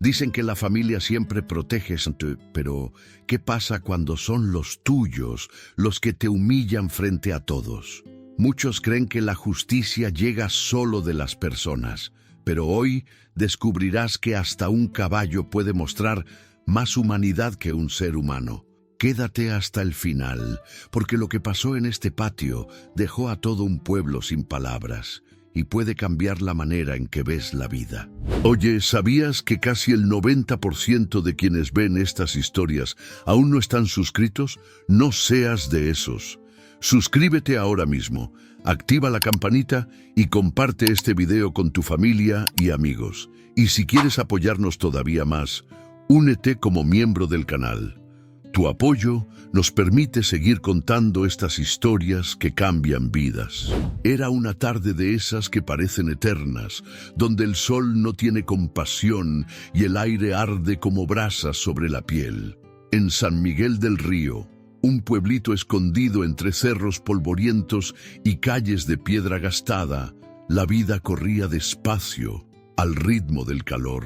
Dicen que la familia siempre protege, pero ¿qué pasa cuando son los tuyos los que te humillan frente a todos? Muchos creen que la justicia llega solo de las personas, pero hoy descubrirás que hasta un caballo puede mostrar más humanidad que un ser humano. Quédate hasta el final, porque lo que pasó en este patio dejó a todo un pueblo sin palabras y puede cambiar la manera en que ves la vida. Oye, ¿sabías que casi el 90% de quienes ven estas historias aún no están suscritos? No seas de esos. Suscríbete ahora mismo, activa la campanita y comparte este video con tu familia y amigos. Y si quieres apoyarnos todavía más, únete como miembro del canal. Tu apoyo nos permite seguir contando estas historias que cambian vidas. Era una tarde de esas que parecen eternas, donde el sol no tiene compasión y el aire arde como brasas sobre la piel. En San Miguel del Río, un pueblito escondido entre cerros polvorientos y calles de piedra gastada, la vida corría despacio, al ritmo del calor.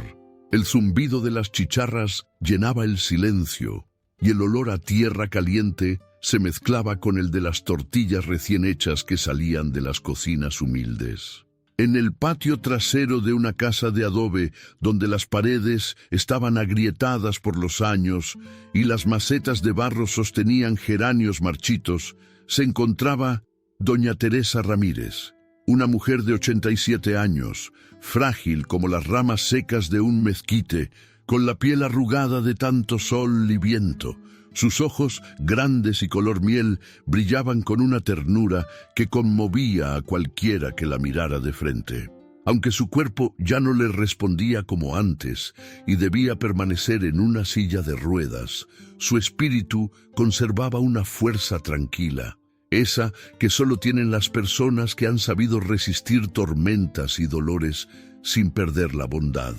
El zumbido de las chicharras llenaba el silencio, y el olor a tierra caliente se mezclaba con el de las tortillas recién hechas que salían de las cocinas humildes. En el patio trasero de una casa de adobe, donde las paredes estaban agrietadas por los años y las macetas de barro sostenían geranios marchitos, se encontraba doña Teresa Ramírez, una mujer de 87 años, frágil como las ramas secas de un mezquite, con la piel arrugada de tanto sol y viento. Sus ojos, grandes y color miel, brillaban con una ternura que conmovía a cualquiera que la mirara de frente. Aunque su cuerpo ya no le respondía como antes y debía permanecer en una silla de ruedas, su espíritu conservaba una fuerza tranquila, esa que solo tienen las personas que han sabido resistir tormentas y dolores sin perder la bondad.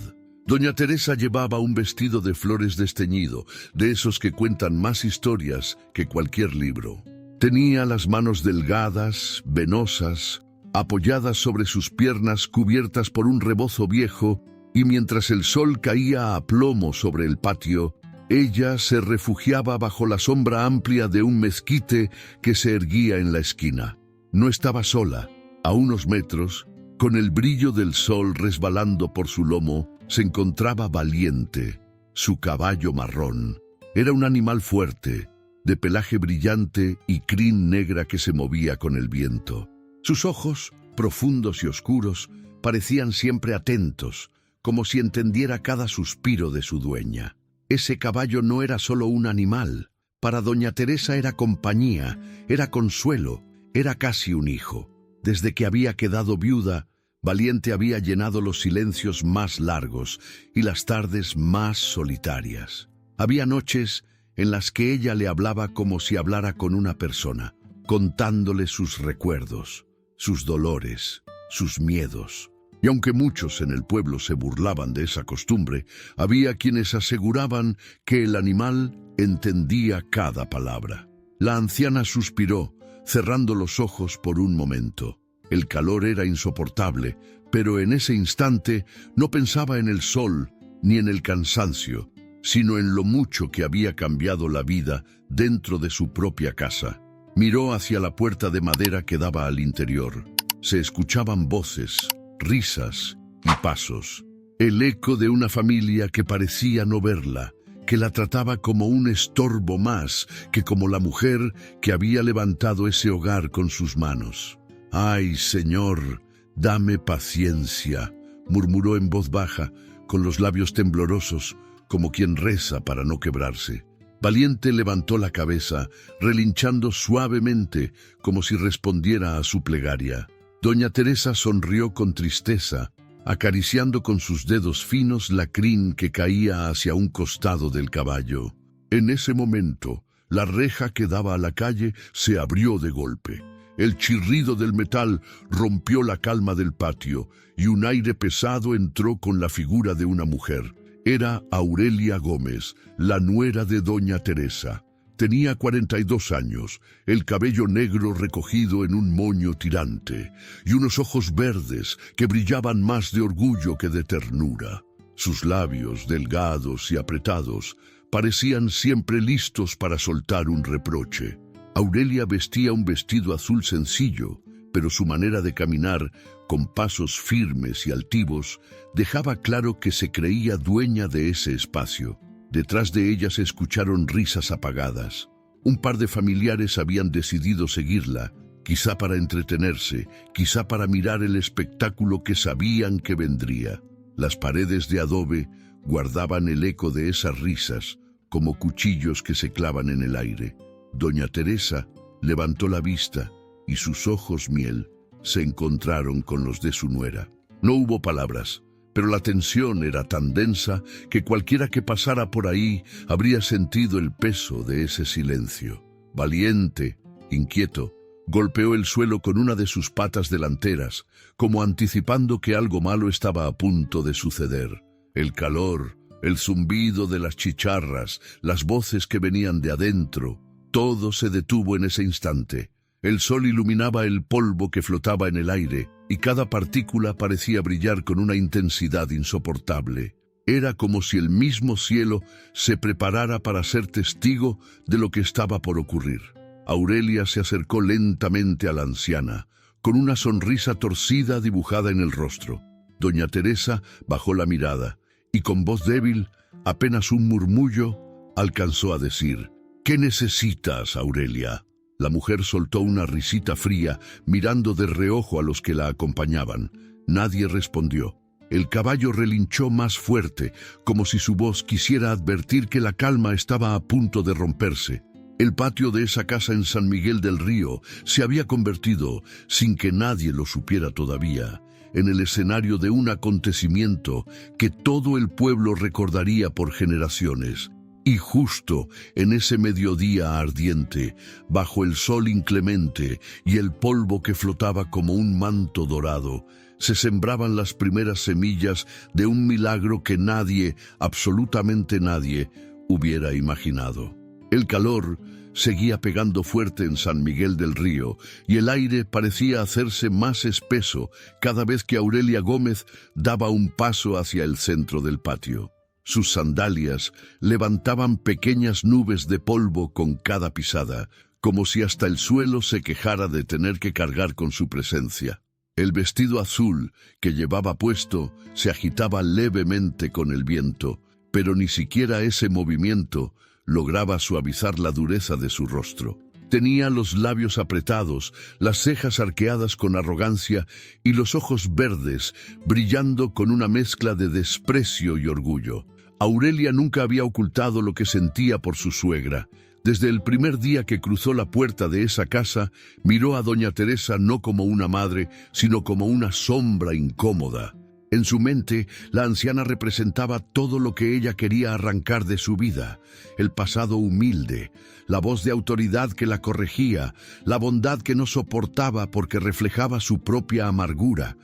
Doña Teresa llevaba un vestido de flores desteñido, de esos que cuentan más historias que cualquier libro. Tenía las manos delgadas, venosas, apoyadas sobre sus piernas cubiertas por un rebozo viejo, y mientras el sol caía a plomo sobre el patio, ella se refugiaba bajo la sombra amplia de un mezquite que se erguía en la esquina. No estaba sola. A unos metros, con el brillo del sol resbalando por su lomo, se encontraba Valiente, su caballo marrón. Era un animal fuerte, de pelaje brillante y crin negra que se movía con el viento. Sus ojos, profundos y oscuros, parecían siempre atentos, como si entendiera cada suspiro de su dueña. Ese caballo no era solo un animal. Para doña Teresa era compañía, era consuelo, era casi un hijo. Desde que había quedado viuda, Valiente había llenado los silencios más largos y las tardes más solitarias. Había noches en las que ella le hablaba como si hablara con una persona, contándole sus recuerdos, sus dolores, sus miedos. Y aunque muchos en el pueblo se burlaban de esa costumbre, había quienes aseguraban que el animal entendía cada palabra. La anciana suspiró, cerrando los ojos por un momento. El calor era insoportable, pero en ese instante no pensaba en el sol ni en el cansancio, sino en lo mucho que había cambiado la vida dentro de su propia casa. Miró hacia la puerta de madera que daba al interior. Se escuchaban voces, risas y pasos. El eco de una familia que parecía no verla, que la trataba como un estorbo más que como la mujer que había levantado ese hogar con sus manos. «Ay, Señor, dame paciencia», murmuró en voz baja, con los labios temblorosos, como quien reza para no quebrarse. Valiente levantó la cabeza, relinchando suavemente, como si respondiera a su plegaria. Doña Teresa sonrió con tristeza, acariciando con sus dedos finos la crin que caía hacia un costado del caballo. En ese momento, la reja que daba a la calle se abrió de golpe. El chirrido del metal rompió la calma del patio y un aire pesado entró con la figura de una mujer. Era Aurelia Gómez, la nuera de doña Teresa. Tenía 42 años, el cabello negro recogido en un moño tirante y unos ojos verdes que brillaban más de orgullo que de ternura. Sus labios, delgados y apretados, parecían siempre listos para soltar un reproche. Aurelia vestía un vestido azul sencillo, pero su manera de caminar, con pasos firmes y altivos, dejaba claro que se creía dueña de ese espacio. Detrás de ella se escucharon risas apagadas. Un par de familiares habían decidido seguirla, quizá para entretenerse, quizá para mirar el espectáculo que sabían que vendría. Las paredes de adobe guardaban el eco de esas risas, como cuchillos que se clavan en el aire. Doña Teresa levantó la vista y sus ojos miel se encontraron con los de su nuera. No hubo palabras, pero la tensión era tan densa que cualquiera que pasara por ahí habría sentido el peso de ese silencio. Valiente, inquieto, golpeó el suelo con una de sus patas delanteras, como anticipando que algo malo estaba a punto de suceder. El calor, el zumbido de las chicharras, las voces que venían de adentro, todo se detuvo en ese instante. El sol iluminaba el polvo que flotaba en el aire, y cada partícula parecía brillar con una intensidad insoportable. Era como si el mismo cielo se preparara para ser testigo de lo que estaba por ocurrir. Aurelia se acercó lentamente a la anciana, con una sonrisa torcida dibujada en el rostro. Doña Teresa bajó la mirada, y con voz débil, apenas un murmullo, alcanzó a decir: «¿Qué necesitas, Aurelia?». La mujer soltó una risita fría, mirando de reojo a los que la acompañaban. Nadie respondió. El caballo relinchó más fuerte, como si su voz quisiera advertir que la calma estaba a punto de romperse. El patio de esa casa en San Miguel del Río se había convertido, sin que nadie lo supiera todavía, en el escenario de un acontecimiento que todo el pueblo recordaría por generaciones. Y justo en ese mediodía ardiente, bajo el sol inclemente y el polvo que flotaba como un manto dorado, se sembraban las primeras semillas de un milagro que nadie, absolutamente nadie, hubiera imaginado. El calor seguía pegando fuerte en San Miguel del Río y el aire parecía hacerse más espeso cada vez que Aurelia Gómez daba un paso hacia el centro del patio. Sus sandalias levantaban pequeñas nubes de polvo con cada pisada, como si hasta el suelo se quejara de tener que cargar con su presencia. El vestido azul que llevaba puesto se agitaba levemente con el viento, pero ni siquiera ese movimiento lograba suavizar la dureza de su rostro. Tenía los labios apretados, las cejas arqueadas con arrogancia y los ojos verdes brillando con una mezcla de desprecio y orgullo. Aurelia nunca había ocultado lo que sentía por su suegra. Desde el primer día que cruzó la puerta de esa casa, miró a doña Teresa no como una madre, sino como una sombra incómoda. En su mente, la anciana representaba todo lo que ella quería arrancar de su vida: el pasado humilde, la voz de autoridad que la corregía, la bondad que no soportaba porque reflejaba su propia amargura.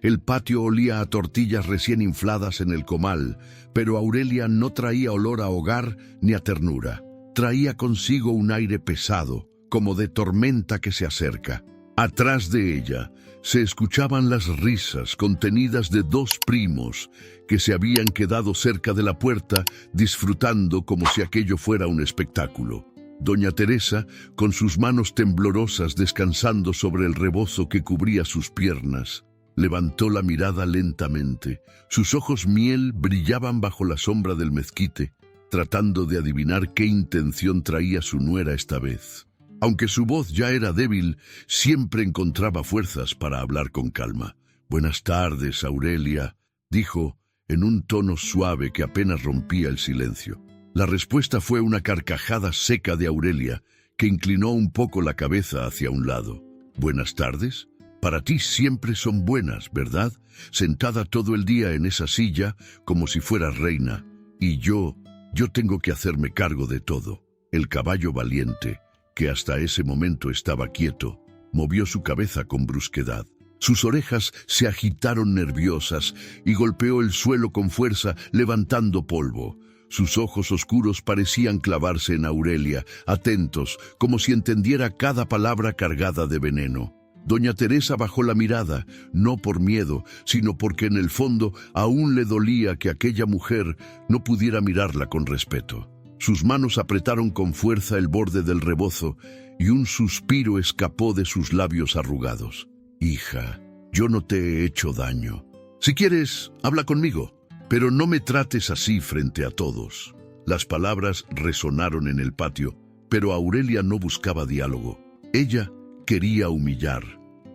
El patio olía a tortillas recién infladas en el comal, pero Aurelia no traía olor a hogar ni a ternura. Traía consigo un aire pesado, como de tormenta que se acerca. Atrás de ella se escuchaban las risas contenidas de dos primos que se habían quedado cerca de la puerta disfrutando como si aquello fuera un espectáculo. Doña Teresa, con sus manos temblorosas descansando sobre el rebozo que cubría sus piernas, levantó la mirada lentamente. Sus ojos miel brillaban bajo la sombra del mezquite, tratando de adivinar qué intención traía su nuera esta vez. Aunque su voz ya era débil, siempre encontraba fuerzas para hablar con calma. «Buenas tardes, Aurelia», dijo, en un tono suave que apenas rompía el silencio. La respuesta fue una carcajada seca de Aurelia, que inclinó un poco la cabeza hacia un lado. «¿Buenas tardes? Para ti siempre son buenas, ¿verdad? Sentada todo el día en esa silla, como si fueras reina. Y yo tengo que hacerme cargo de todo». El caballo valiente, que hasta ese momento estaba quieto, movió su cabeza con brusquedad. Sus orejas se agitaron nerviosas y golpeó el suelo con fuerza, levantando polvo. Sus ojos oscuros parecían clavarse en Aurelia, atentos, como si entendiera cada palabra cargada de veneno. Doña Teresa bajó la mirada, no por miedo, sino porque en el fondo aún le dolía que aquella mujer no pudiera mirarla con respeto. Sus manos apretaron con fuerza el borde del rebozo y un suspiro escapó de sus labios arrugados. «Hija, yo no te he hecho daño. Si quieres, habla conmigo, pero no me trates así frente a todos». Las palabras resonaron en el patio, pero Aurelia no buscaba diálogo. Ella quería humillar.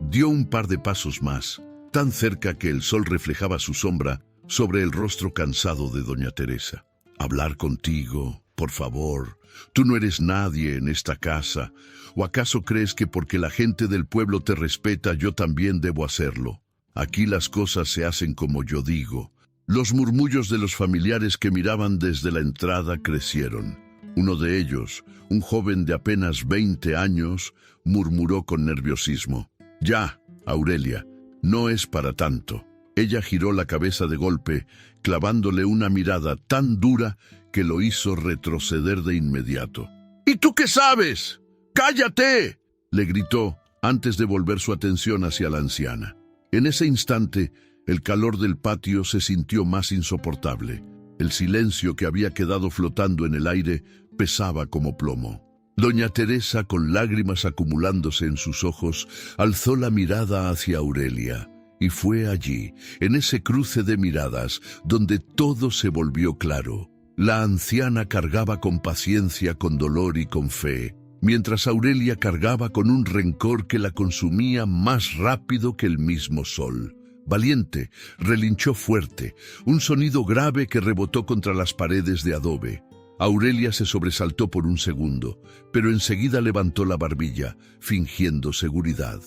Dio un par de pasos más, tan cerca que el sol reflejaba su sombra sobre el rostro cansado de doña Teresa. «Hablar contigo, por favor. Tú no eres nadie en esta casa. ¿O acaso crees que porque la gente del pueblo te respeta, yo también debo hacerlo? Aquí las cosas se hacen como yo digo». Los murmullos de los familiares que miraban desde la entrada crecieron. Uno de ellos, un joven de apenas 20 años, murmuró con nerviosismo: «Ya, Aurelia, no es para tanto». Ella giró la cabeza de golpe, clavándole una mirada tan dura que lo hizo retroceder de inmediato. «¿Y tú qué sabes? ¡Cállate!», le gritó antes de volver su atención hacia la anciana. En ese instante, el calor del patio se sintió más insoportable. El silencio que había quedado flotando en el aire pesaba como plomo. Doña Teresa, con lágrimas acumulándose en sus ojos, alzó la mirada hacia Aurelia. Y fue allí, en ese cruce de miradas, donde todo se volvió claro. La anciana cargaba con paciencia, con dolor y con fe, mientras Aurelia cargaba con un rencor que la consumía más rápido que el mismo sol. Valiente, relinchó fuerte, un sonido grave que rebotó contra las paredes de adobe. Aurelia se sobresaltó por un segundo, pero enseguida levantó la barbilla, fingiendo seguridad.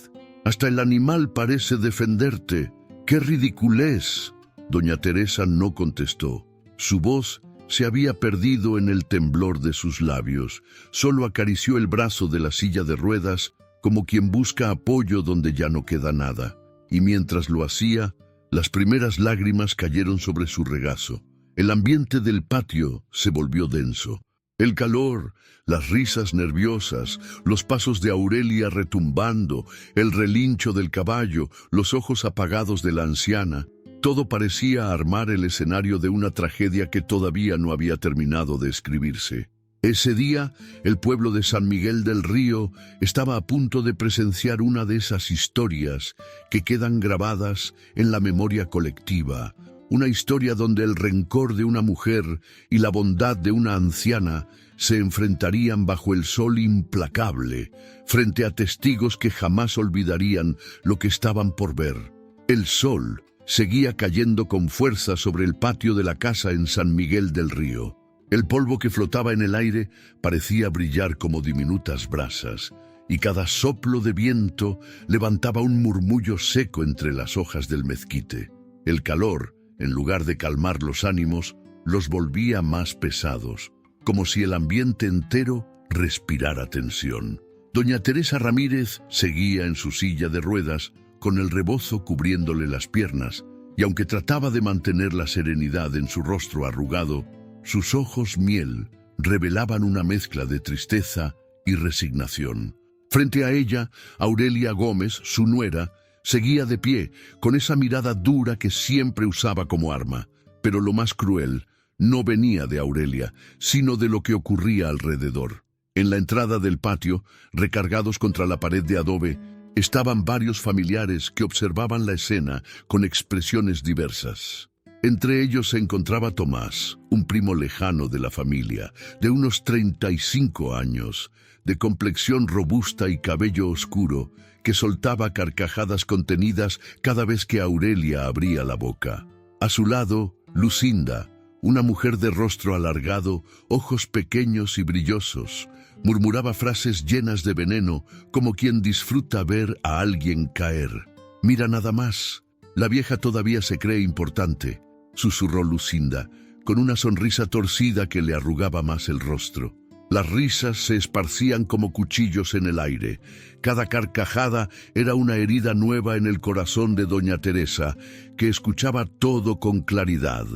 «Hasta el animal parece defenderte. ¡Qué ridiculez!». Doña Teresa no contestó. Su voz se había perdido en el temblor de sus labios. Solo acarició el brazo de la silla de ruedas, como quien busca apoyo donde ya no queda nada. Y mientras lo hacía, las primeras lágrimas cayeron sobre su regazo. El ambiente del patio se volvió denso. El calor, las risas nerviosas, los pasos de Aurelia retumbando, el relincho del caballo, los ojos apagados de la anciana, todo parecía armar el escenario de una tragedia que todavía no había terminado de escribirse. Ese día, el pueblo de San Miguel del Río estaba a punto de presenciar una de esas historias que quedan grabadas en la memoria colectiva, una historia donde el rencor de una mujer y la bondad de una anciana se enfrentarían bajo el sol implacable, frente a testigos que jamás olvidarían lo que estaban por ver. El sol seguía cayendo con fuerza sobre el patio de la casa en San Miguel del Río. El polvo que flotaba en el aire parecía brillar como diminutas brasas, y cada soplo de viento levantaba un murmullo seco entre las hojas del mezquite. El calor, en lugar de calmar los ánimos, los volvía más pesados, como si el ambiente entero respirara tensión. Doña Teresa Ramírez seguía en su silla de ruedas, con el rebozo cubriéndole las piernas, y aunque trataba de mantener la serenidad en su rostro arrugado, sus ojos miel revelaban una mezcla de tristeza y resignación. Frente a ella, Aurelia Gómez, su nuera, seguía de pie, con esa mirada dura que siempre usaba como arma. Pero lo más cruel no venía de Aurelia, sino de lo que ocurría alrededor. En la entrada del patio, recargados contra la pared de adobe, estaban varios familiares que observaban la escena con expresiones diversas. Entre ellos se encontraba Tomás, un primo lejano de la familia, de unos 35 años, de complexión robusta y cabello oscuro, que soltaba carcajadas contenidas cada vez que Aurelia abría la boca. A su lado, Lucinda, una mujer de rostro alargado, ojos pequeños y brillosos, murmuraba frases llenas de veneno, como quien disfruta ver a alguien caer. «Mira nada más, la vieja todavía se cree importante», susurró Lucinda, con una sonrisa torcida que le arrugaba más el rostro. Las risas se esparcían como cuchillos en el aire. Cada carcajada era una herida nueva en el corazón de doña Teresa, que escuchaba todo con claridad.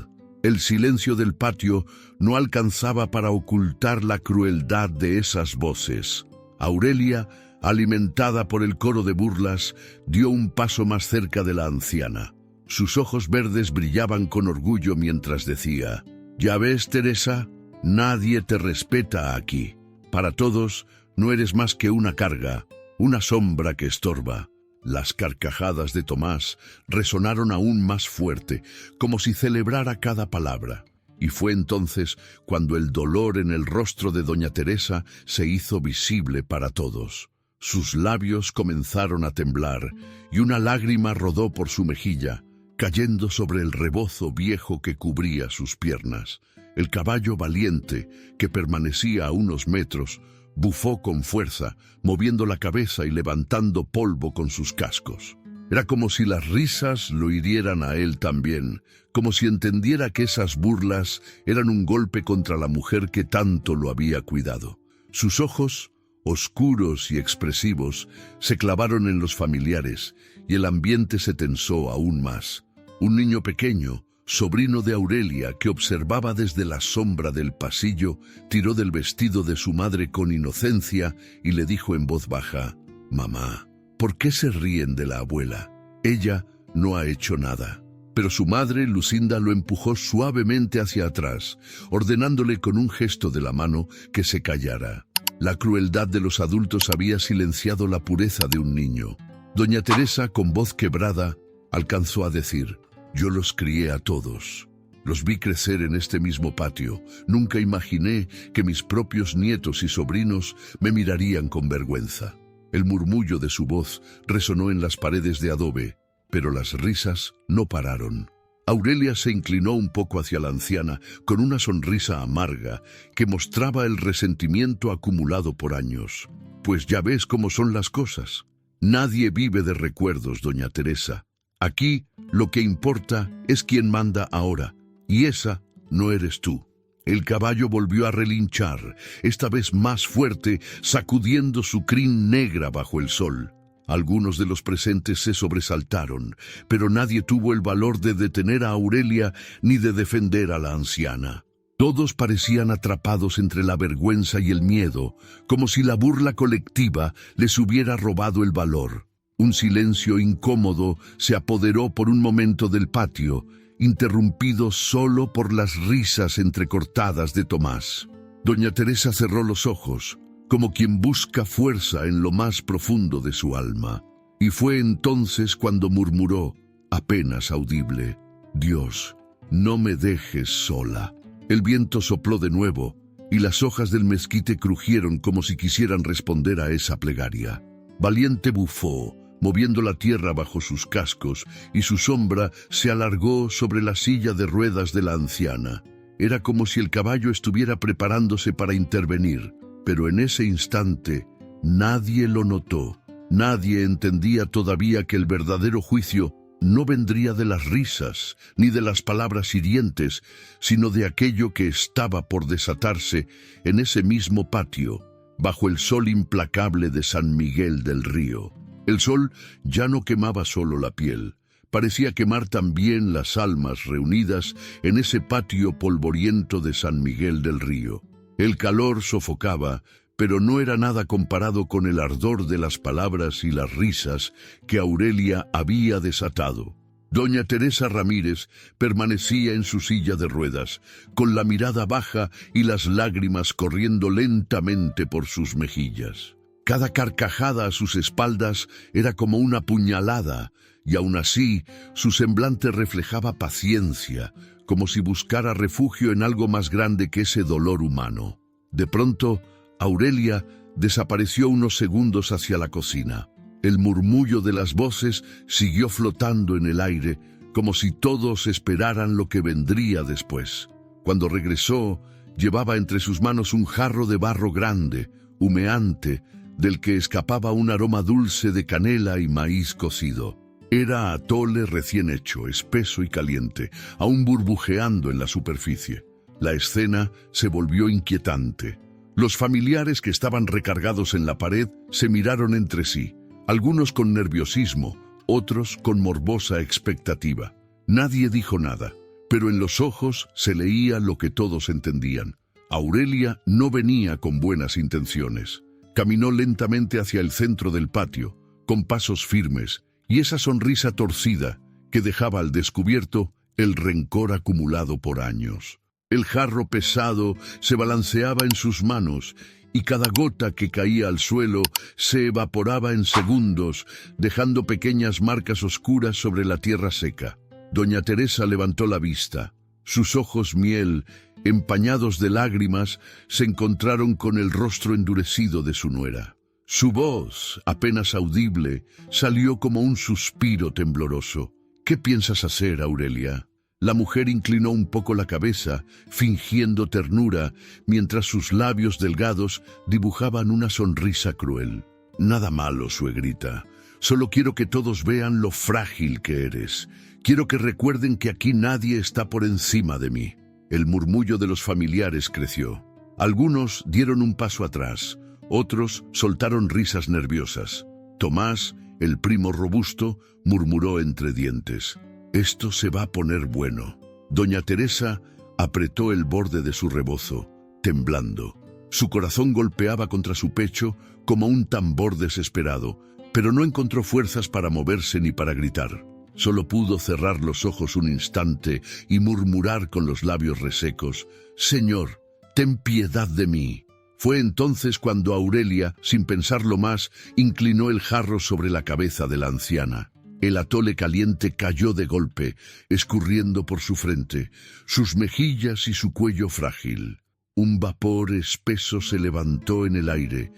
El silencio del patio no alcanzaba para ocultar la crueldad de esas voces. Aurelia alimentada por el coro de burlas, dio un paso más cerca de la anciana. Sus ojos verdes brillaban con orgullo mientras decía: «¿Ya ves, Teresa? Nadie te respeta aquí. Para todos, no eres más que una carga, una sombra que estorba». Las carcajadas de Tomás resonaron aún más fuerte, como si celebrara cada palabra. Y fue entonces cuando el dolor en el rostro de doña Teresa se hizo visible para todos. Sus labios comenzaron a temblar y una lágrima rodó por su mejilla, cayendo sobre el rebozo viejo que cubría sus piernas. El caballo valiente, que permanecía a unos metros, bufó con fuerza, moviendo la cabeza y levantando polvo con sus cascos. Era como si las risas lo hirieran a él también, como si entendiera que esas burlas eran un golpe contra la mujer que tanto lo había cuidado. Sus ojos, oscuros y expresivos, se clavaron en los familiares y el ambiente se tensó aún más. Un niño pequeño, sobrino de Aurelia, que observaba desde la sombra del pasillo, tiró del vestido de su madre con inocencia y le dijo en voz baja: «Mamá, ¿por qué se ríen de la abuela? Ella no ha hecho nada». Pero su madre, Lucinda, lo empujó suavemente hacia atrás, ordenándole con un gesto de la mano que se callara. La crueldad de los adultos había silenciado la pureza de un niño. Doña Teresa, con voz quebrada, alcanzó a decir: «Yo los crié a todos. Los vi crecer en este mismo patio. Nunca imaginé que mis propios nietos y sobrinos me mirarían con vergüenza». El murmullo de su voz resonó en las paredes de adobe, pero las risas no pararon. Aurelia se inclinó un poco hacia la anciana con una sonrisa amarga que mostraba el resentimiento acumulado por años. «Pues ya ves cómo son las cosas. Nadie vive de recuerdos, doña Teresa. Aquí lo que importa es quién manda ahora, y esa no eres tú». El caballo volvió a relinchar, esta vez más fuerte, sacudiendo su crin negra bajo el sol. Algunos de los presentes se sobresaltaron, pero nadie tuvo el valor de detener a Aurelia ni de defender a la anciana. Todos parecían atrapados entre la vergüenza y el miedo, como si la burla colectiva les hubiera robado el valor. Un silencio incómodo se apoderó por un momento del patio, interrumpido solo por las risas entrecortadas de Tomás. Doña Teresa cerró los ojos, como quien busca fuerza en lo más profundo de su alma. Y fue entonces cuando murmuró, apenas audible: «Dios, no me dejes sola». El viento sopló de nuevo, y las hojas del mezquite crujieron como si quisieran responder a esa plegaria. Valiente bufó, moviendo la tierra bajo sus cascos, y su sombra se alargó sobre la silla de ruedas de la anciana. Era como si el caballo estuviera preparándose para intervenir, pero en ese instante nadie lo notó. Nadie entendía todavía que el verdadero juicio no vendría de las risas ni de las palabras hirientes, sino de aquello que estaba por desatarse en ese mismo patio, bajo el sol implacable de San Miguel del Río. El sol ya no quemaba solo la piel, parecía quemar también las almas reunidas en ese patio polvoriento de San Miguel del Río. El calor sofocaba, pero no era nada comparado con el ardor de las palabras y las risas que Aurelia había desatado. Doña Teresa Ramírez permanecía en su silla de ruedas, con la mirada baja y las lágrimas corriendo lentamente por sus mejillas. Cada carcajada a sus espaldas era como una puñalada, y aún así su semblante reflejaba paciencia, como si buscara refugio en algo más grande que ese dolor humano. De pronto, Aurelia desapareció unos segundos hacia la cocina. El murmullo de las voces siguió flotando en el aire, como si todos esperaran lo que vendría después. Cuando regresó, llevaba entre sus manos un jarro de barro grande, humeante, del que escapaba un aroma dulce de canela y maíz cocido. Era atole recién hecho, espeso y caliente, aún burbujeando en la superficie. La escena se volvió inquietante. Los familiares que estaban recargados en la pared se miraron entre sí, algunos con nerviosismo, otros con morbosa expectativa. Nadie dijo nada, pero en los ojos se leía lo que todos entendían. Aurelia no venía con buenas intenciones. Caminó lentamente hacia el centro del patio, con pasos firmes, y esa sonrisa torcida que dejaba al descubierto el rencor acumulado por años. El jarro pesado se balanceaba en sus manos y cada gota que caía al suelo se evaporaba en segundos, dejando pequeñas marcas oscuras sobre la tierra seca. Doña Teresa levantó la vista. Sus ojos miel, empañados de lágrimas, se encontraron con el rostro endurecido de su nuera. Su voz, apenas audible, salió como un suspiro tembloroso. «¿Qué piensas hacer, Aurelia?». La mujer inclinó un poco la cabeza, fingiendo ternura, mientras sus labios delgados dibujaban una sonrisa cruel. «Nada malo, suegrita. Solo quiero que todos vean lo frágil que eres. Quiero que recuerden que aquí nadie está por encima de mí». El murmullo de los familiares creció. Algunos dieron un paso atrás, otros soltaron risas nerviosas. Tomás, el primo robusto, murmuró entre dientes: «Esto se va a poner bueno». Doña Teresa apretó el borde de su rebozo, temblando. Su corazón golpeaba contra su pecho como un tambor desesperado, pero no encontró fuerzas para moverse ni para gritar. Solo pudo cerrar los ojos un instante y murmurar con los labios resecos: «Señor, ten piedad de mí». Fue entonces cuando Aurelia, sin pensarlo más, inclinó el jarro sobre la cabeza de la anciana. El atole caliente cayó de golpe, escurriendo por su frente, sus mejillas y su cuello frágil. Un vapor espeso se levantó en el aire,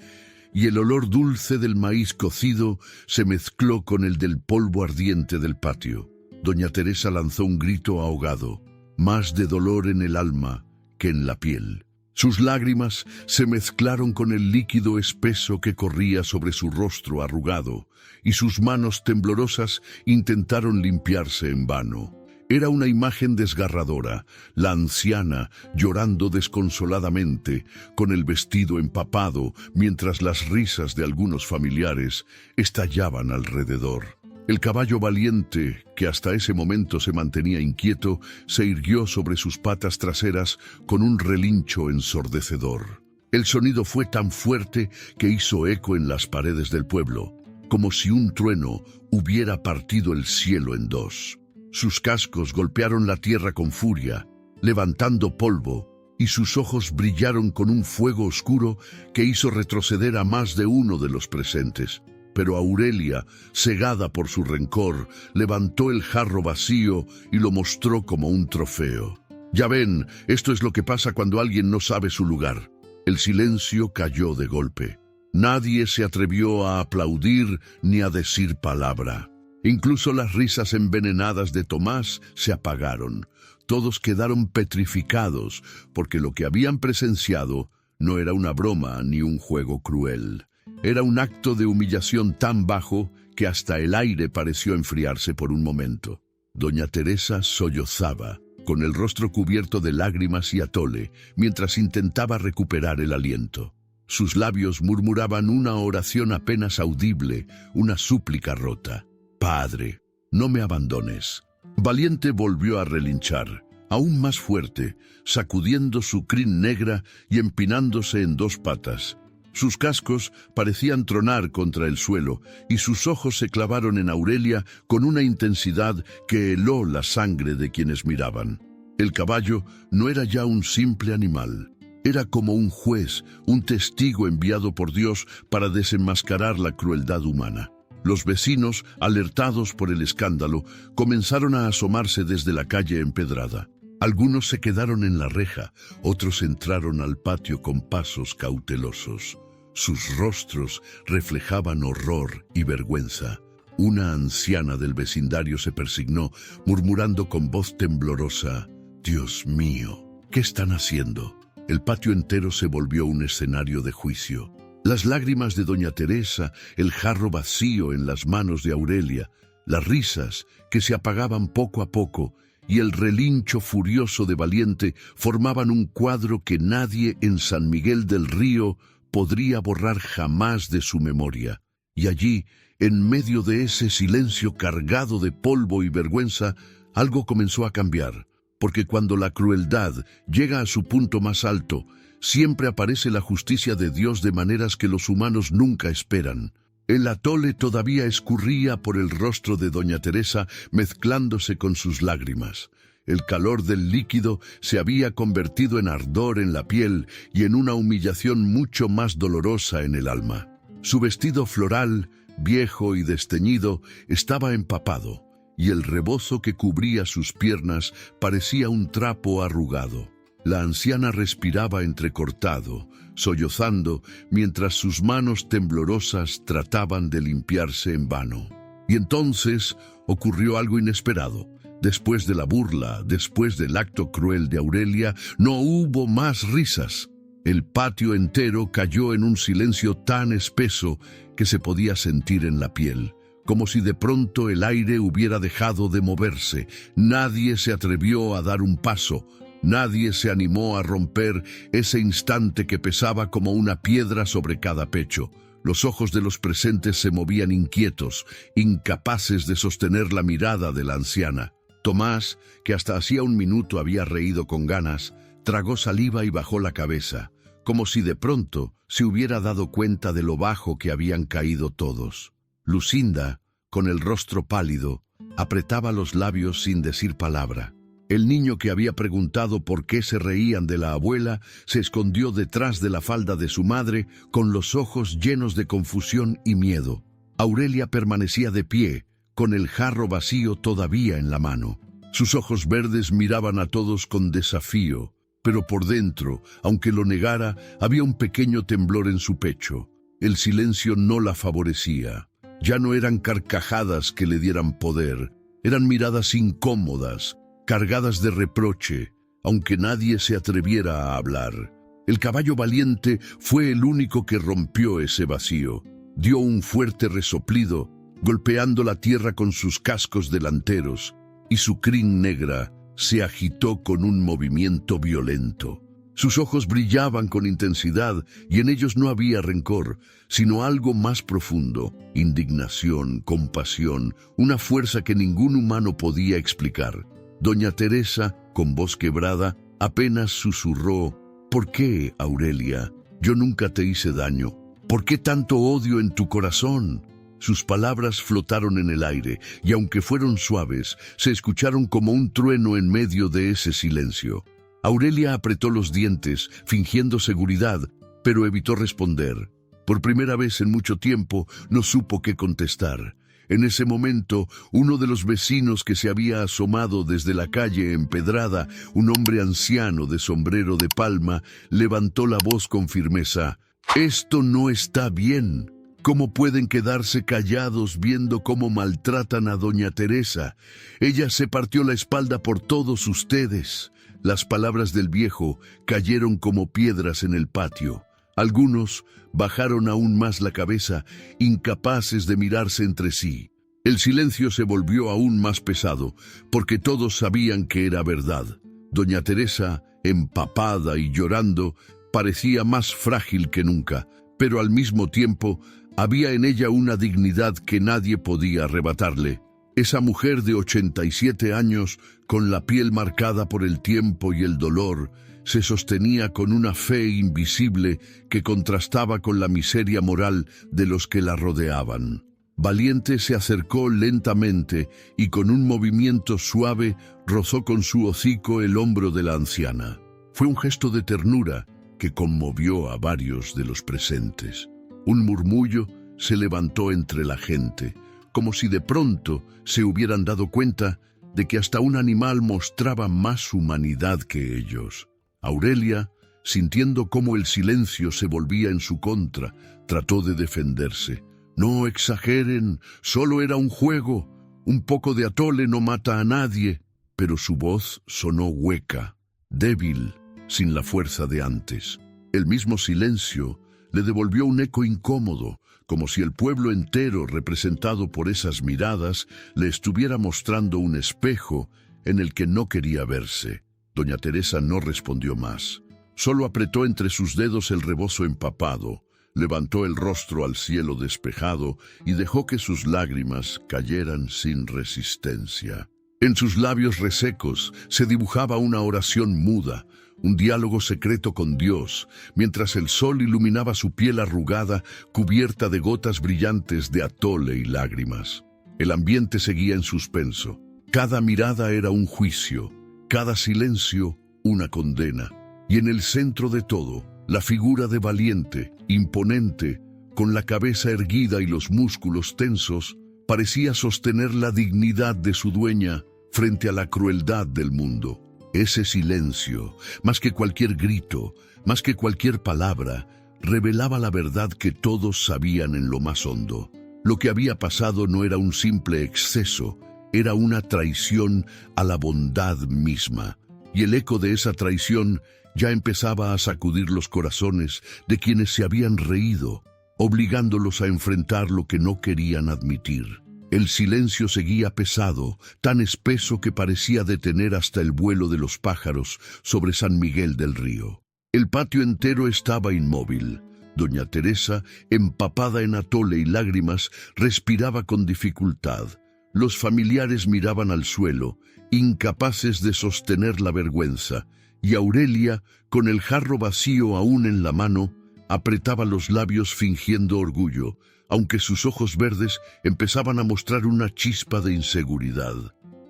y el olor dulce del maíz cocido se mezcló con el del polvo ardiente del patio. Doña Teresa lanzó un grito ahogado, más de dolor en el alma que en la piel. Sus lágrimas se mezclaron con el líquido espeso que corría sobre su rostro arrugado, y sus manos temblorosas intentaron limpiarse en vano. Era una imagen desgarradora, la anciana llorando desconsoladamente, con el vestido empapado, mientras las risas de algunos familiares estallaban alrededor. El caballo valiente, que hasta ese momento se mantenía inquieto, se irguió sobre sus patas traseras con un relincho ensordecedor. El sonido fue tan fuerte que hizo eco en las paredes del pueblo, como si un trueno hubiera partido el cielo en dos. Sus cascos golpearon la tierra con furia, levantando polvo, y sus ojos brillaron con un fuego oscuro que hizo retroceder a más de uno de los presentes. Pero Aurelia, cegada por su rencor, levantó el jarro vacío y lo mostró como un trofeo. «Ya ven, esto es lo que pasa cuando alguien no sabe su lugar». El silencio cayó de golpe. Nadie se atrevió a aplaudir ni a decir palabra. Incluso las risas envenenadas de Tomás se apagaron. Todos quedaron petrificados, porque lo que habían presenciado no era una broma ni un juego cruel. Era un acto de humillación tan bajo que hasta el aire pareció enfriarse por un momento. Doña Teresa sollozaba, con el rostro cubierto de lágrimas y atole, mientras intentaba recuperar el aliento. Sus labios murmuraban una oración apenas audible, una súplica rota. «Padre, no me abandones». Valiente volvió a relinchar, aún más fuerte, sacudiendo su crin negra y empinándose en dos patas. Sus cascos parecían tronar contra el suelo y sus ojos se clavaron en Aurelia con una intensidad que heló la sangre de quienes miraban. El caballo no era ya un simple animal. Era como un juez, un testigo enviado por Dios para desenmascarar la crueldad humana. Los vecinos, alertados por el escándalo, comenzaron a asomarse desde la calle empedrada. Algunos se quedaron en la reja, otros entraron al patio con pasos cautelosos. Sus rostros reflejaban horror y vergüenza. Una anciana del vecindario se persignó, murmurando con voz temblorosa: «Dios mío, ¿qué están haciendo?». El patio entero se volvió un escenario de juicio. Las lágrimas de Doña Teresa, el jarro vacío en las manos de Aurelia, las risas que se apagaban poco a poco y el relincho furioso de Valiente formaban un cuadro que nadie en San Miguel del Río podría borrar jamás de su memoria. Y allí, en medio de ese silencio cargado de polvo y vergüenza, algo comenzó a cambiar, porque cuando la crueldad llega a su punto más alto, siempre aparece la justicia de Dios de maneras que los humanos nunca esperan. El atole todavía escurría por el rostro de doña Teresa, mezclándose con sus lágrimas. El calor del líquido se había convertido en ardor en la piel y en una humillación mucho más dolorosa en el alma. Su vestido floral, viejo y desteñido, estaba empapado, y el rebozo que cubría sus piernas parecía un trapo arrugado. La anciana respiraba entrecortado, sollozando, mientras sus manos temblorosas trataban de limpiarse en vano. Y entonces ocurrió algo inesperado. Después de la burla, después del acto cruel de Aurelia, no hubo más risas. El patio entero cayó en un silencio tan espeso que se podía sentir en la piel, como si de pronto el aire hubiera dejado de moverse. Nadie se atrevió a dar un paso. Nadie se animó a romper ese instante que pesaba como una piedra sobre cada pecho. Los ojos de los presentes se movían inquietos, incapaces de sostener la mirada de la anciana. Tomás, que hasta hacía un minuto había reído con ganas, tragó saliva y bajó la cabeza, como si de pronto se hubiera dado cuenta de lo bajo que habían caído todos. Lucinda, con el rostro pálido, apretaba los labios sin decir palabra. El niño que había preguntado por qué se reían de la abuela se escondió detrás de la falda de su madre con los ojos llenos de confusión y miedo. Aurelia permanecía de pie, con el jarro vacío todavía en la mano. Sus ojos verdes miraban a todos con desafío, pero por dentro, aunque lo negara, había un pequeño temblor en su pecho. El silencio no la favorecía. Ya no eran carcajadas que le dieran poder, eran miradas incómodas, cargadas de reproche, aunque nadie se atreviera a hablar. El caballo valiente fue el único que rompió ese vacío. Dio un fuerte resoplido, golpeando la tierra con sus cascos delanteros, y su crin negra se agitó con un movimiento violento. Sus ojos brillaban con intensidad y en ellos no había rencor, sino algo más profundo, indignación, compasión, una fuerza que ningún humano podía explicar. Doña Teresa, con voz quebrada, apenas susurró: «¿Por qué, Aurelia? Yo nunca te hice daño. ¿Por qué tanto odio en tu corazón?». Sus palabras flotaron en el aire, y aunque fueron suaves, se escucharon como un trueno en medio de ese silencio. Aurelia apretó los dientes, fingiendo seguridad, pero evitó responder. Por primera vez en mucho tiempo, no supo qué contestar. En ese momento, uno de los vecinos que se había asomado desde la calle empedrada, un hombre anciano de sombrero de palma, levantó la voz con firmeza: «Esto no está bien. ¿Cómo pueden quedarse callados viendo cómo maltratan a doña Teresa? Ella se partió la espalda por todos ustedes». Las palabras del viejo cayeron como piedras en el patio. Algunos bajaron aún más la cabeza, incapaces de mirarse entre sí. El silencio se volvió aún más pesado, porque todos sabían que era verdad. Doña Teresa, empapada y llorando, parecía más frágil que nunca, pero al mismo tiempo había en ella una dignidad que nadie podía arrebatarle. Esa mujer de 87 años, con la piel marcada por el tiempo y el dolor, se sostenía con una fe invisible que contrastaba con la miseria moral de los que la rodeaban. Valiente se acercó lentamente y con un movimiento suave rozó con su hocico el hombro de la anciana. Fue un gesto de ternura que conmovió a varios de los presentes. Un murmullo se levantó entre la gente, como si de pronto se hubieran dado cuenta de que hasta un animal mostraba más humanidad que ellos. Aurelia, sintiendo cómo el silencio se volvía en su contra, trató de defenderse. «No exageren, solo era un juego. Un poco de atole no mata a nadie». Pero su voz sonó hueca, débil, sin la fuerza de antes. El mismo silencio le devolvió un eco incómodo, como si el pueblo entero, representado por esas miradas, le estuviera mostrando un espejo en el que no quería verse. Doña Teresa no respondió más. Solo apretó entre sus dedos el rebozo empapado, levantó el rostro al cielo despejado y dejó que sus lágrimas cayeran sin resistencia. En sus labios resecos se dibujaba una oración muda, un diálogo secreto con Dios, mientras el sol iluminaba su piel arrugada, cubierta de gotas brillantes de atole y lágrimas. El ambiente seguía en suspenso. Cada mirada era un juicio, cada silencio una condena. Y en el centro de todo, la figura de Valiente, imponente, con la cabeza erguida y los músculos tensos, parecía sostener la dignidad de su dueña frente a la crueldad del mundo. Ese silencio, más que cualquier grito, más que cualquier palabra, revelaba la verdad que todos sabían en lo más hondo. Lo que había pasado no era un simple exceso, era una traición a la bondad misma. Y el eco de esa traición ya empezaba a sacudir los corazones de quienes se habían reído, obligándolos a enfrentar lo que no querían admitir. El silencio seguía pesado, tan espeso que parecía detener hasta el vuelo de los pájaros sobre San Miguel del Río. El patio entero estaba inmóvil. Doña Teresa, empapada en atole y lágrimas, respiraba con dificultad. Los familiares miraban al suelo, incapaces de sostener la vergüenza, y Aurelia, con el jarro vacío aún en la mano, apretaba los labios fingiendo orgullo, aunque sus ojos verdes empezaban a mostrar una chispa de inseguridad.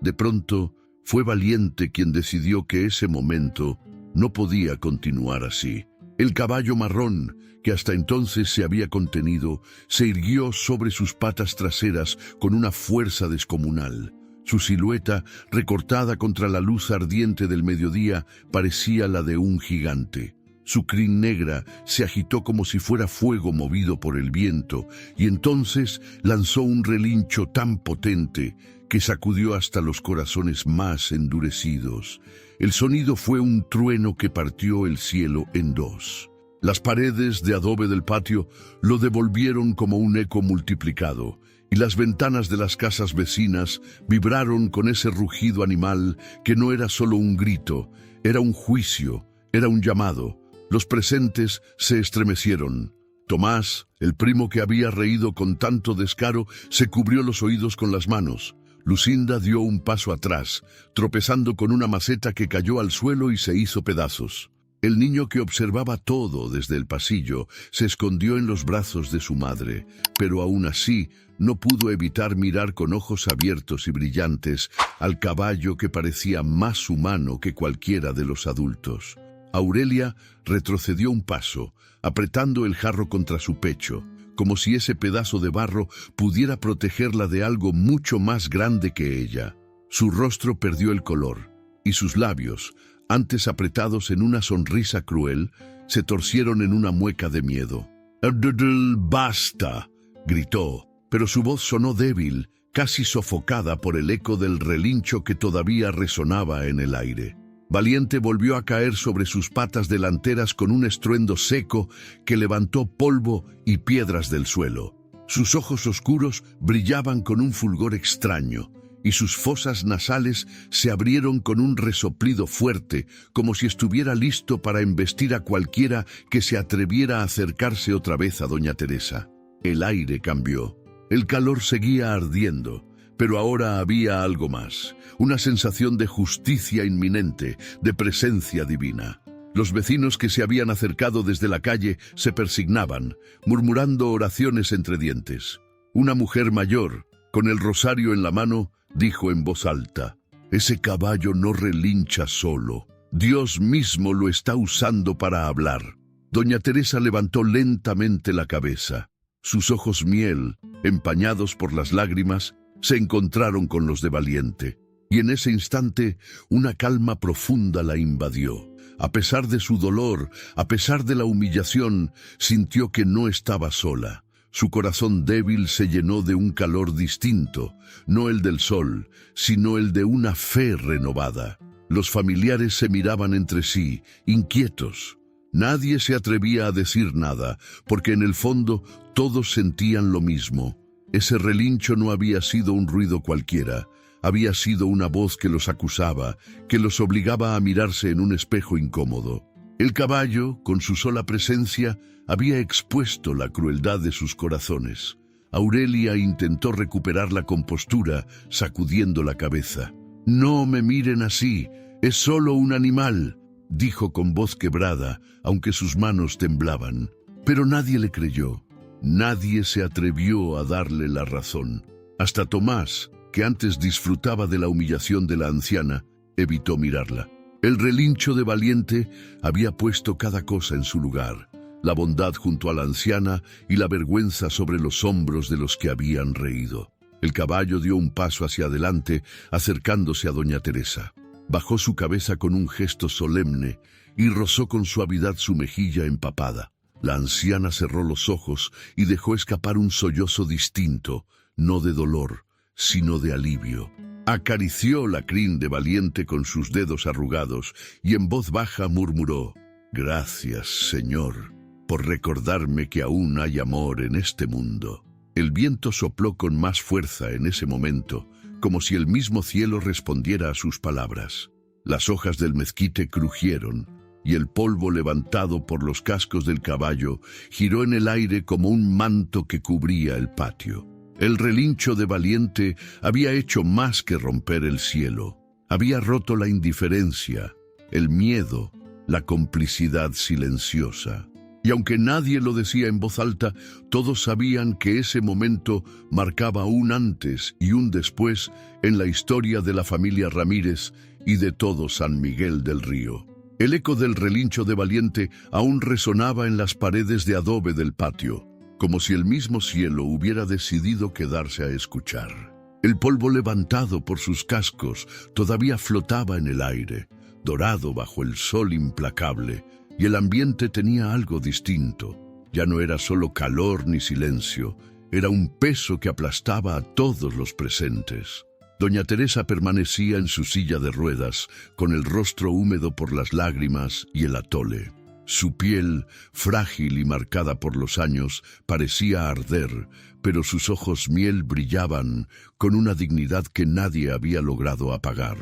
De pronto, fue Valiente quien decidió que ese momento no podía continuar así. El caballo marrón, que hasta entonces se había contenido, se irguió sobre sus patas traseras con una fuerza descomunal. Su silueta, recortada contra la luz ardiente del mediodía, parecía la de un gigante. Su crin negra se agitó como si fuera fuego movido por el viento, y entonces lanzó un relincho tan potente que sacudió hasta los corazones más endurecidos. El sonido fue un trueno que partió el cielo en dos. Las paredes de adobe del patio lo devolvieron como un eco multiplicado, y las ventanas de las casas vecinas vibraron con ese rugido animal que no era solo un grito, era un juicio, era un llamado. Los presentes se estremecieron. Tomás, el primo que había reído con tanto descaro, se cubrió los oídos con las manos. Lucinda dio un paso atrás, tropezando con una maceta que cayó al suelo y se hizo pedazos. El niño, que observaba todo desde el pasillo, se escondió en los brazos de su madre, pero aún así no pudo evitar mirar con ojos abiertos y brillantes al caballo que parecía más humano que cualquiera de los adultos. Aurelia retrocedió un paso, apretando el jarro contra su pecho, como si ese pedazo de barro pudiera protegerla de algo mucho más grande que ella. Su rostro perdió el color, y sus labios, antes apretados en una sonrisa cruel, se torcieron en una mueca de miedo. «¡Basta!», gritó, pero su voz sonó débil, casi sofocada por el eco del relincho que todavía resonaba en el aire. Valiente volvió a caer sobre sus patas delanteras con un estruendo seco que levantó polvo y piedras del suelo. Sus ojos oscuros brillaban con un fulgor extraño, y sus fosas nasales se abrieron con un resoplido fuerte, como si estuviera listo para embestir a cualquiera que se atreviera a acercarse otra vez a doña Teresa. El aire cambió. El calor seguía ardiendo, pero ahora había algo más, una sensación de justicia inminente, de presencia divina. Los vecinos que se habían acercado desde la calle se persignaban, murmurando oraciones entre dientes. Una mujer mayor, con el rosario en la mano, dijo en voz alta: «Ese caballo no relincha solo. Dios mismo lo está usando para hablar». Doña Teresa levantó lentamente la cabeza. Sus ojos miel, empañados por las lágrimas, se encontraron con los de Valiente, y en ese instante una calma profunda la invadió. A pesar de su dolor, a pesar de la humillación, sintió que no estaba sola. Su corazón débil se llenó de un calor distinto, no el del sol, sino el de una fe renovada. Los familiares se miraban entre sí, inquietos. Nadie se atrevía a decir nada, porque en el fondo todos sentían lo mismo. Ese relincho no había sido un ruido cualquiera, había sido una voz que los acusaba, que los obligaba a mirarse en un espejo incómodo. El caballo, con su sola presencia, había expuesto la crueldad de sus corazones. Aurelia intentó recuperar la compostura, sacudiendo la cabeza. «No me miren así, es solo un animal». dijo con voz quebrada, aunque sus manos temblaban. Pero nadie le creyó. Nadie se atrevió a darle la razón. Hasta Tomás, que antes disfrutaba de la humillación de la anciana, evitó mirarla. El relincho de Valiente había puesto cada cosa en su lugar, la bondad junto a la anciana y la vergüenza sobre los hombros de los que habían reído. El caballo dio un paso hacia adelante, acercándose a doña Teresa. Bajó su cabeza con un gesto solemne y rozó con suavidad su mejilla empapada. La anciana cerró los ojos y dejó escapar un sollozo distinto, no de dolor, sino de alivio. Acarició la crin de Valiente con sus dedos arrugados y en voz baja murmuró: «Gracias, Señor, por recordarme que aún hay amor en este mundo». El viento sopló con más fuerza en ese momento, como si el mismo cielo respondiera a sus palabras. Las hojas del mezquite crujieron, y el polvo levantado por los cascos del caballo giró en el aire como un manto que cubría el patio. El relincho de Valiente había hecho más que romper el cielo. Había roto la indiferencia, el miedo, la complicidad silenciosa. Y aunque nadie lo decía en voz alta, todos sabían que ese momento marcaba un antes y un después en la historia de la familia Ramírez y de todo San Miguel del Río. El eco del relincho de Valiente aún resonaba en las paredes de adobe del patio, como si el mismo cielo hubiera decidido quedarse a escuchar. El polvo levantado por sus cascos todavía flotaba en el aire, dorado bajo el sol implacable, y el ambiente tenía algo distinto. Ya no era solo calor ni silencio, era un peso que aplastaba a todos los presentes. Doña Teresa permanecía en su silla de ruedas, con el rostro húmedo por las lágrimas y el atole. Su piel, frágil y marcada por los años, parecía arder, pero sus ojos miel brillaban con una dignidad que nadie había logrado apagar.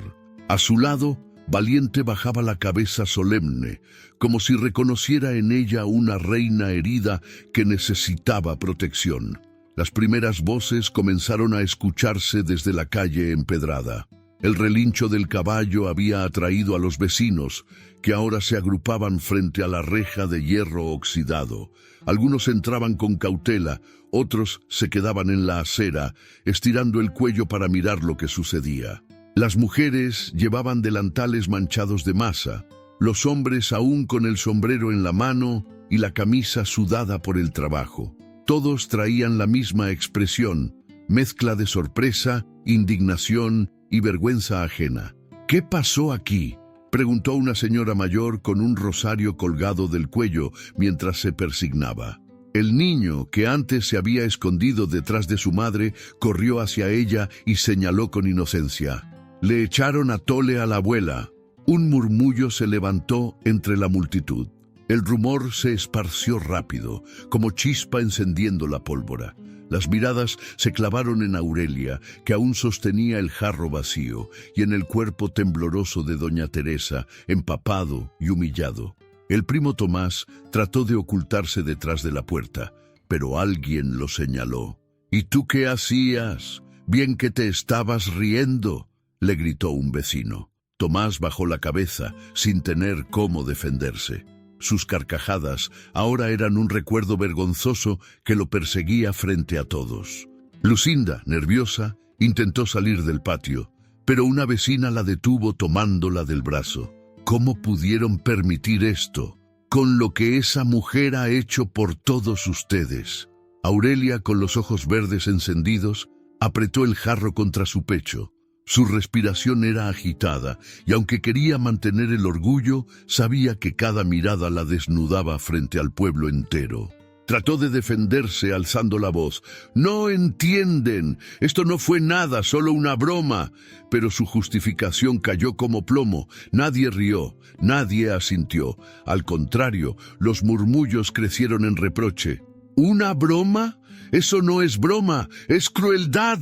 A su lado, Valiente bajaba la cabeza solemne, como si reconociera en ella una reina herida que necesitaba protección. Las primeras voces comenzaron a escucharse desde la calle empedrada. El relincho del caballo había atraído a los vecinos, que ahora se agrupaban frente a la reja de hierro oxidado. Algunos entraban con cautela, otros se quedaban en la acera, estirando el cuello para mirar lo que sucedía. Las mujeres llevaban delantales manchados de masa, los hombres aún con el sombrero en la mano y la camisa sudada por el trabajo. Todos traían la misma expresión, mezcla de sorpresa, indignación y vergüenza ajena. «¿Qué pasó aquí?», preguntó una señora mayor con un rosario colgado del cuello mientras se persignaba. El niño, que antes se había escondido detrás de su madre, corrió hacia ella y señaló con inocencia: «Le echaron atole a la abuela». Un murmullo se levantó entre la multitud. El rumor se esparció rápido, como chispa encendiendo la pólvora. Las miradas se clavaron en Aurelia, que aún sostenía el jarro vacío, y en el cuerpo tembloroso de doña Teresa, empapado y humillado. El primo Tomás trató de ocultarse detrás de la puerta, pero alguien lo señaló. «¿Y tú qué hacías? Bien que te estabas riendo», le gritó un vecino. Tomás bajó la cabeza, sin tener cómo defenderse. Sus carcajadas ahora eran un recuerdo vergonzoso que lo perseguía frente a todos. Lucinda, nerviosa, intentó salir del patio, pero una vecina la detuvo tomándola del brazo. ¿Cómo pudieron permitir esto? Con lo que esa mujer ha hecho por todos ustedes. Aurelia, con los ojos verdes encendidos, apretó el jarro contra su pecho. Su respiración era agitada, y aunque quería mantener el orgullo, sabía que cada mirada la desnudaba frente al pueblo entero. Trató de defenderse alzando la voz. «No entienden, esto no fue nada, solo una broma». Pero su justificación cayó como plomo. Nadie rió, nadie asintió. Al contrario, los murmullos crecieron en reproche. «¿Una broma? Eso no es broma, es crueldad»,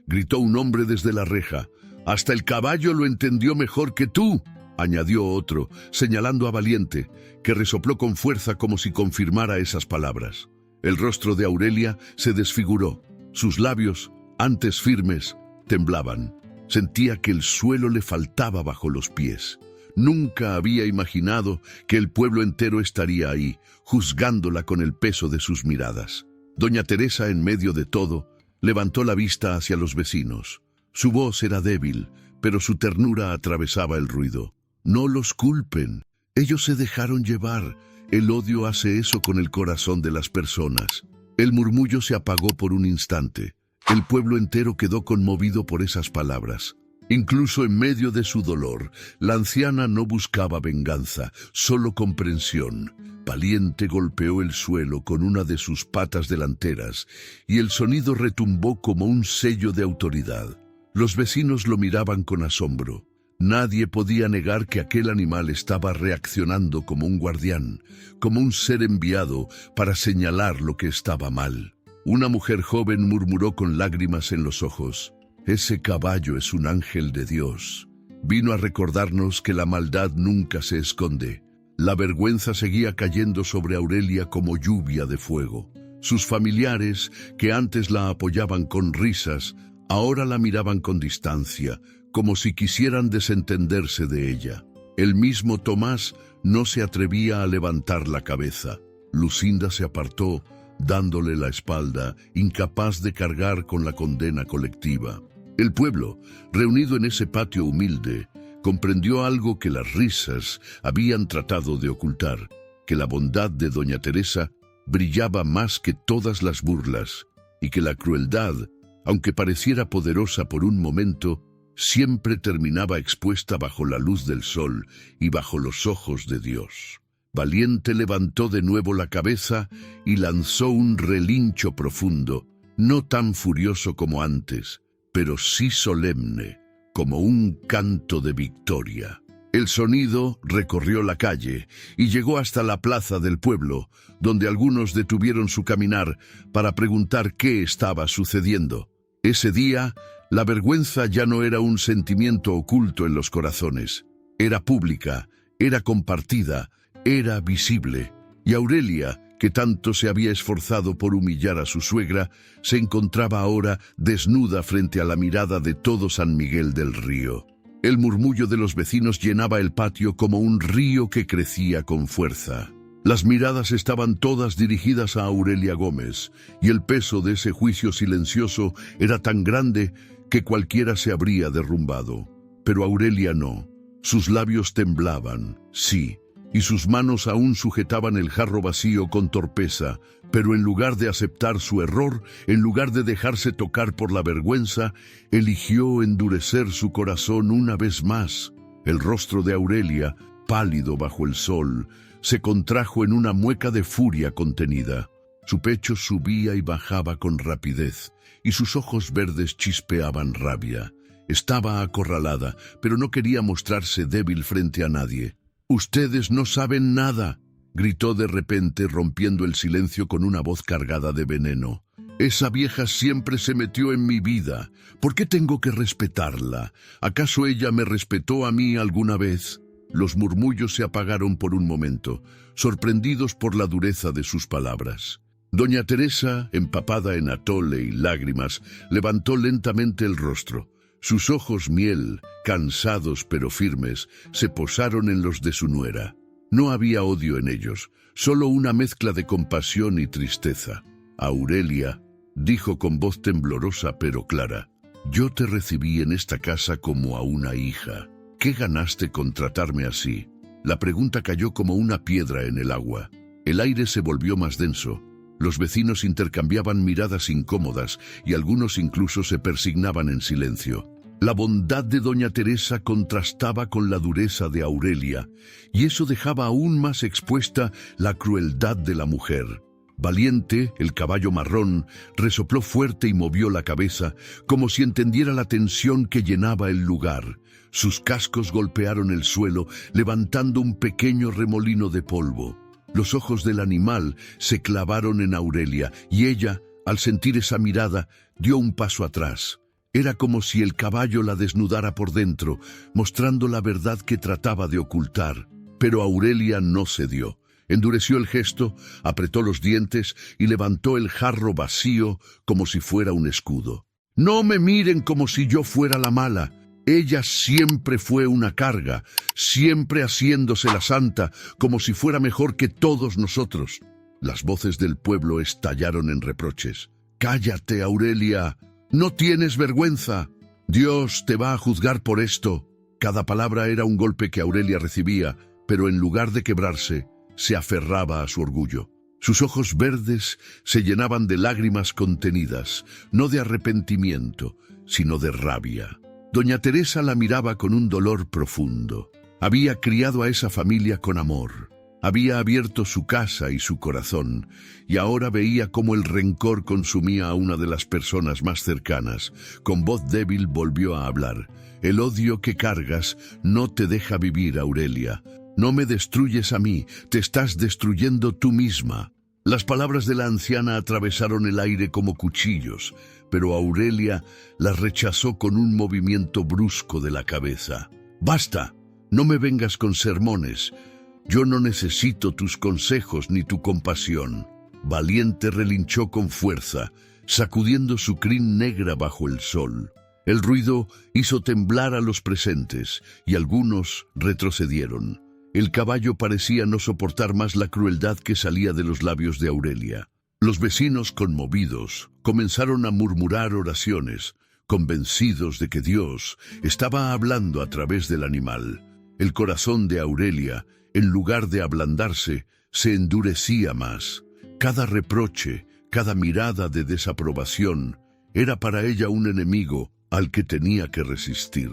gritó un hombre desde la reja. «Hasta el caballo lo entendió mejor que tú», añadió otro, señalando a Valiente, que resopló con fuerza como si confirmara esas palabras. El rostro de Aurelia se desfiguró. Sus labios, antes firmes, temblaban. Sentía que el suelo le faltaba bajo los pies. Nunca había imaginado que el pueblo entero estaría ahí, juzgándola con el peso de sus miradas. Doña Teresa, en medio de todo, levantó la vista hacia los vecinos. Su voz era débil, pero su ternura atravesaba el ruido. No los culpen. Ellos se dejaron llevar. El odio hace eso con el corazón de las personas. El murmullo se apagó por un instante. El pueblo entero quedó conmovido por esas palabras. Incluso en medio de su dolor, la anciana no buscaba venganza, solo comprensión. Valiente golpeó el suelo con una de sus patas delanteras y el sonido retumbó como un sello de autoridad. Los vecinos lo miraban con asombro. Nadie podía negar que aquel animal estaba reaccionando como un guardián, como un ser enviado para señalar lo que estaba mal. Una mujer joven murmuró con lágrimas en los ojos: «Ese caballo es un ángel de Dios». Vino a recordarnos que la maldad nunca se esconde. La vergüenza seguía cayendo sobre Aurelia como lluvia de fuego. Sus familiares, que antes la apoyaban con risas, ahora la miraban con distancia, como si quisieran desentenderse de ella. El mismo Tomás no se atrevía a levantar la cabeza. Lucinda se apartó, dándole la espalda, incapaz de cargar con la condena colectiva. El pueblo, reunido en ese patio humilde, comprendió algo que las risas habían tratado de ocultar, que la bondad de doña Teresa brillaba más que todas las burlas, y que la crueldad, aunque pareciera poderosa por un momento, siempre terminaba expuesta bajo la luz del sol y bajo los ojos de Dios. Valiente levantó de nuevo la cabeza y lanzó un relincho profundo, no tan furioso como antes, pero sí solemne, como un canto de victoria. El sonido recorrió la calle y llegó hasta la plaza del pueblo, donde algunos detuvieron su caminar para preguntar qué estaba sucediendo. Ese día, la vergüenza ya no era un sentimiento oculto en los corazones. Era pública, era compartida, era visible. Y Aurelia, que tanto se había esforzado por humillar a su suegra, se encontraba ahora desnuda frente a la mirada de todo San Miguel del Río. El murmullo de los vecinos llenaba el patio como un río que crecía con fuerza. Las miradas estaban todas dirigidas a Aurelia Gómez, y el peso de ese juicio silencioso era tan grande que cualquiera se habría derrumbado. Pero Aurelia no. Sus labios temblaban, sí, y sus manos aún sujetaban el jarro vacío con torpeza, pero en lugar de aceptar su error, en lugar de dejarse tocar por la vergüenza, eligió endurecer su corazón una vez más. El rostro de Aurelia, pálido bajo el sol, se contrajo en una mueca de furia contenida. Su pecho subía y bajaba con rapidez, y sus ojos verdes chispeaban rabia. Estaba acorralada, pero no quería mostrarse débil frente a nadie. «Ustedes no saben nada», gritó de repente, rompiendo el silencio con una voz cargada de veneno. «Esa vieja siempre se metió en mi vida. ¿Por qué tengo que respetarla? ¿Acaso ella me respetó a mí alguna vez?» Los murmullos se apagaron por un momento, sorprendidos por la dureza de sus palabras. Doña Teresa, empapada en atole y lágrimas, levantó lentamente el rostro. Sus ojos miel, cansados pero firmes, se posaron en los de su nuera. No había odio en ellos, solo una mezcla de compasión y tristeza. «Aurelia», dijo con voz temblorosa pero clara, «yo te recibí en esta casa como a una hija. ¿Qué ganaste con tratarme así?» La pregunta cayó como una piedra en el agua. El aire se volvió más denso. Los vecinos intercambiaban miradas incómodas y algunos incluso se persignaban en silencio. La bondad de doña Teresa contrastaba con la dureza de Aurelia, y eso dejaba aún más expuesta la crueldad de la mujer. Valiente, el caballo marrón, resopló fuerte y movió la cabeza, como si entendiera la tensión que llenaba el lugar. Sus cascos golpearon el suelo, levantando un pequeño remolino de polvo. Los ojos del animal se clavaron en Aurelia, y ella, al sentir esa mirada, dio un paso atrás. Era como si el caballo la desnudara por dentro, mostrando la verdad que trataba de ocultar. Pero Aurelia no cedió. Endureció el gesto, apretó los dientes y levantó el jarro vacío como si fuera un escudo. «No me miren como si yo fuera la mala. Ella siempre fue una carga, siempre haciéndose la santa, como si fuera mejor que todos nosotros. Las voces del pueblo estallaron en reproches. «¡Cállate, Aurelia! ¡No tienes vergüenza! Dios te va a juzgar por esto». Cada palabra era un golpe que Aurelia recibía, pero en lugar de quebrarse, se aferraba a su orgullo. Sus ojos verdes se llenaban de lágrimas contenidas, no de arrepentimiento, sino de rabia. Doña Teresa la miraba con un dolor profundo. Había criado a esa familia con amor. Había abierto su casa y su corazón, y ahora veía cómo el rencor consumía a una de las personas más cercanas. Con voz débil volvió a hablar. «El odio que cargas no te deja vivir, Aurelia. No me destruyes a mí, te estás destruyendo tú misma». Las palabras de la anciana atravesaron el aire como cuchillos, pero Aurelia las rechazó con un movimiento brusco de la cabeza. «Basta, no me vengas con sermones. Yo no necesito tus consejos ni tu compasión». Valiente relinchó con fuerza, sacudiendo su crin negra bajo el sol. El ruido hizo temblar a los presentes, y algunos retrocedieron. El caballo parecía no soportar más la crueldad que salía de los labios de Aurelia. Los vecinos, conmovidos, comenzaron a murmurar oraciones, convencidos de que Dios estaba hablando a través del animal. El corazón de Aurelia, en lugar de ablandarse, se endurecía más. Cada reproche, cada mirada de desaprobación, era para ella un enemigo al que tenía que resistir.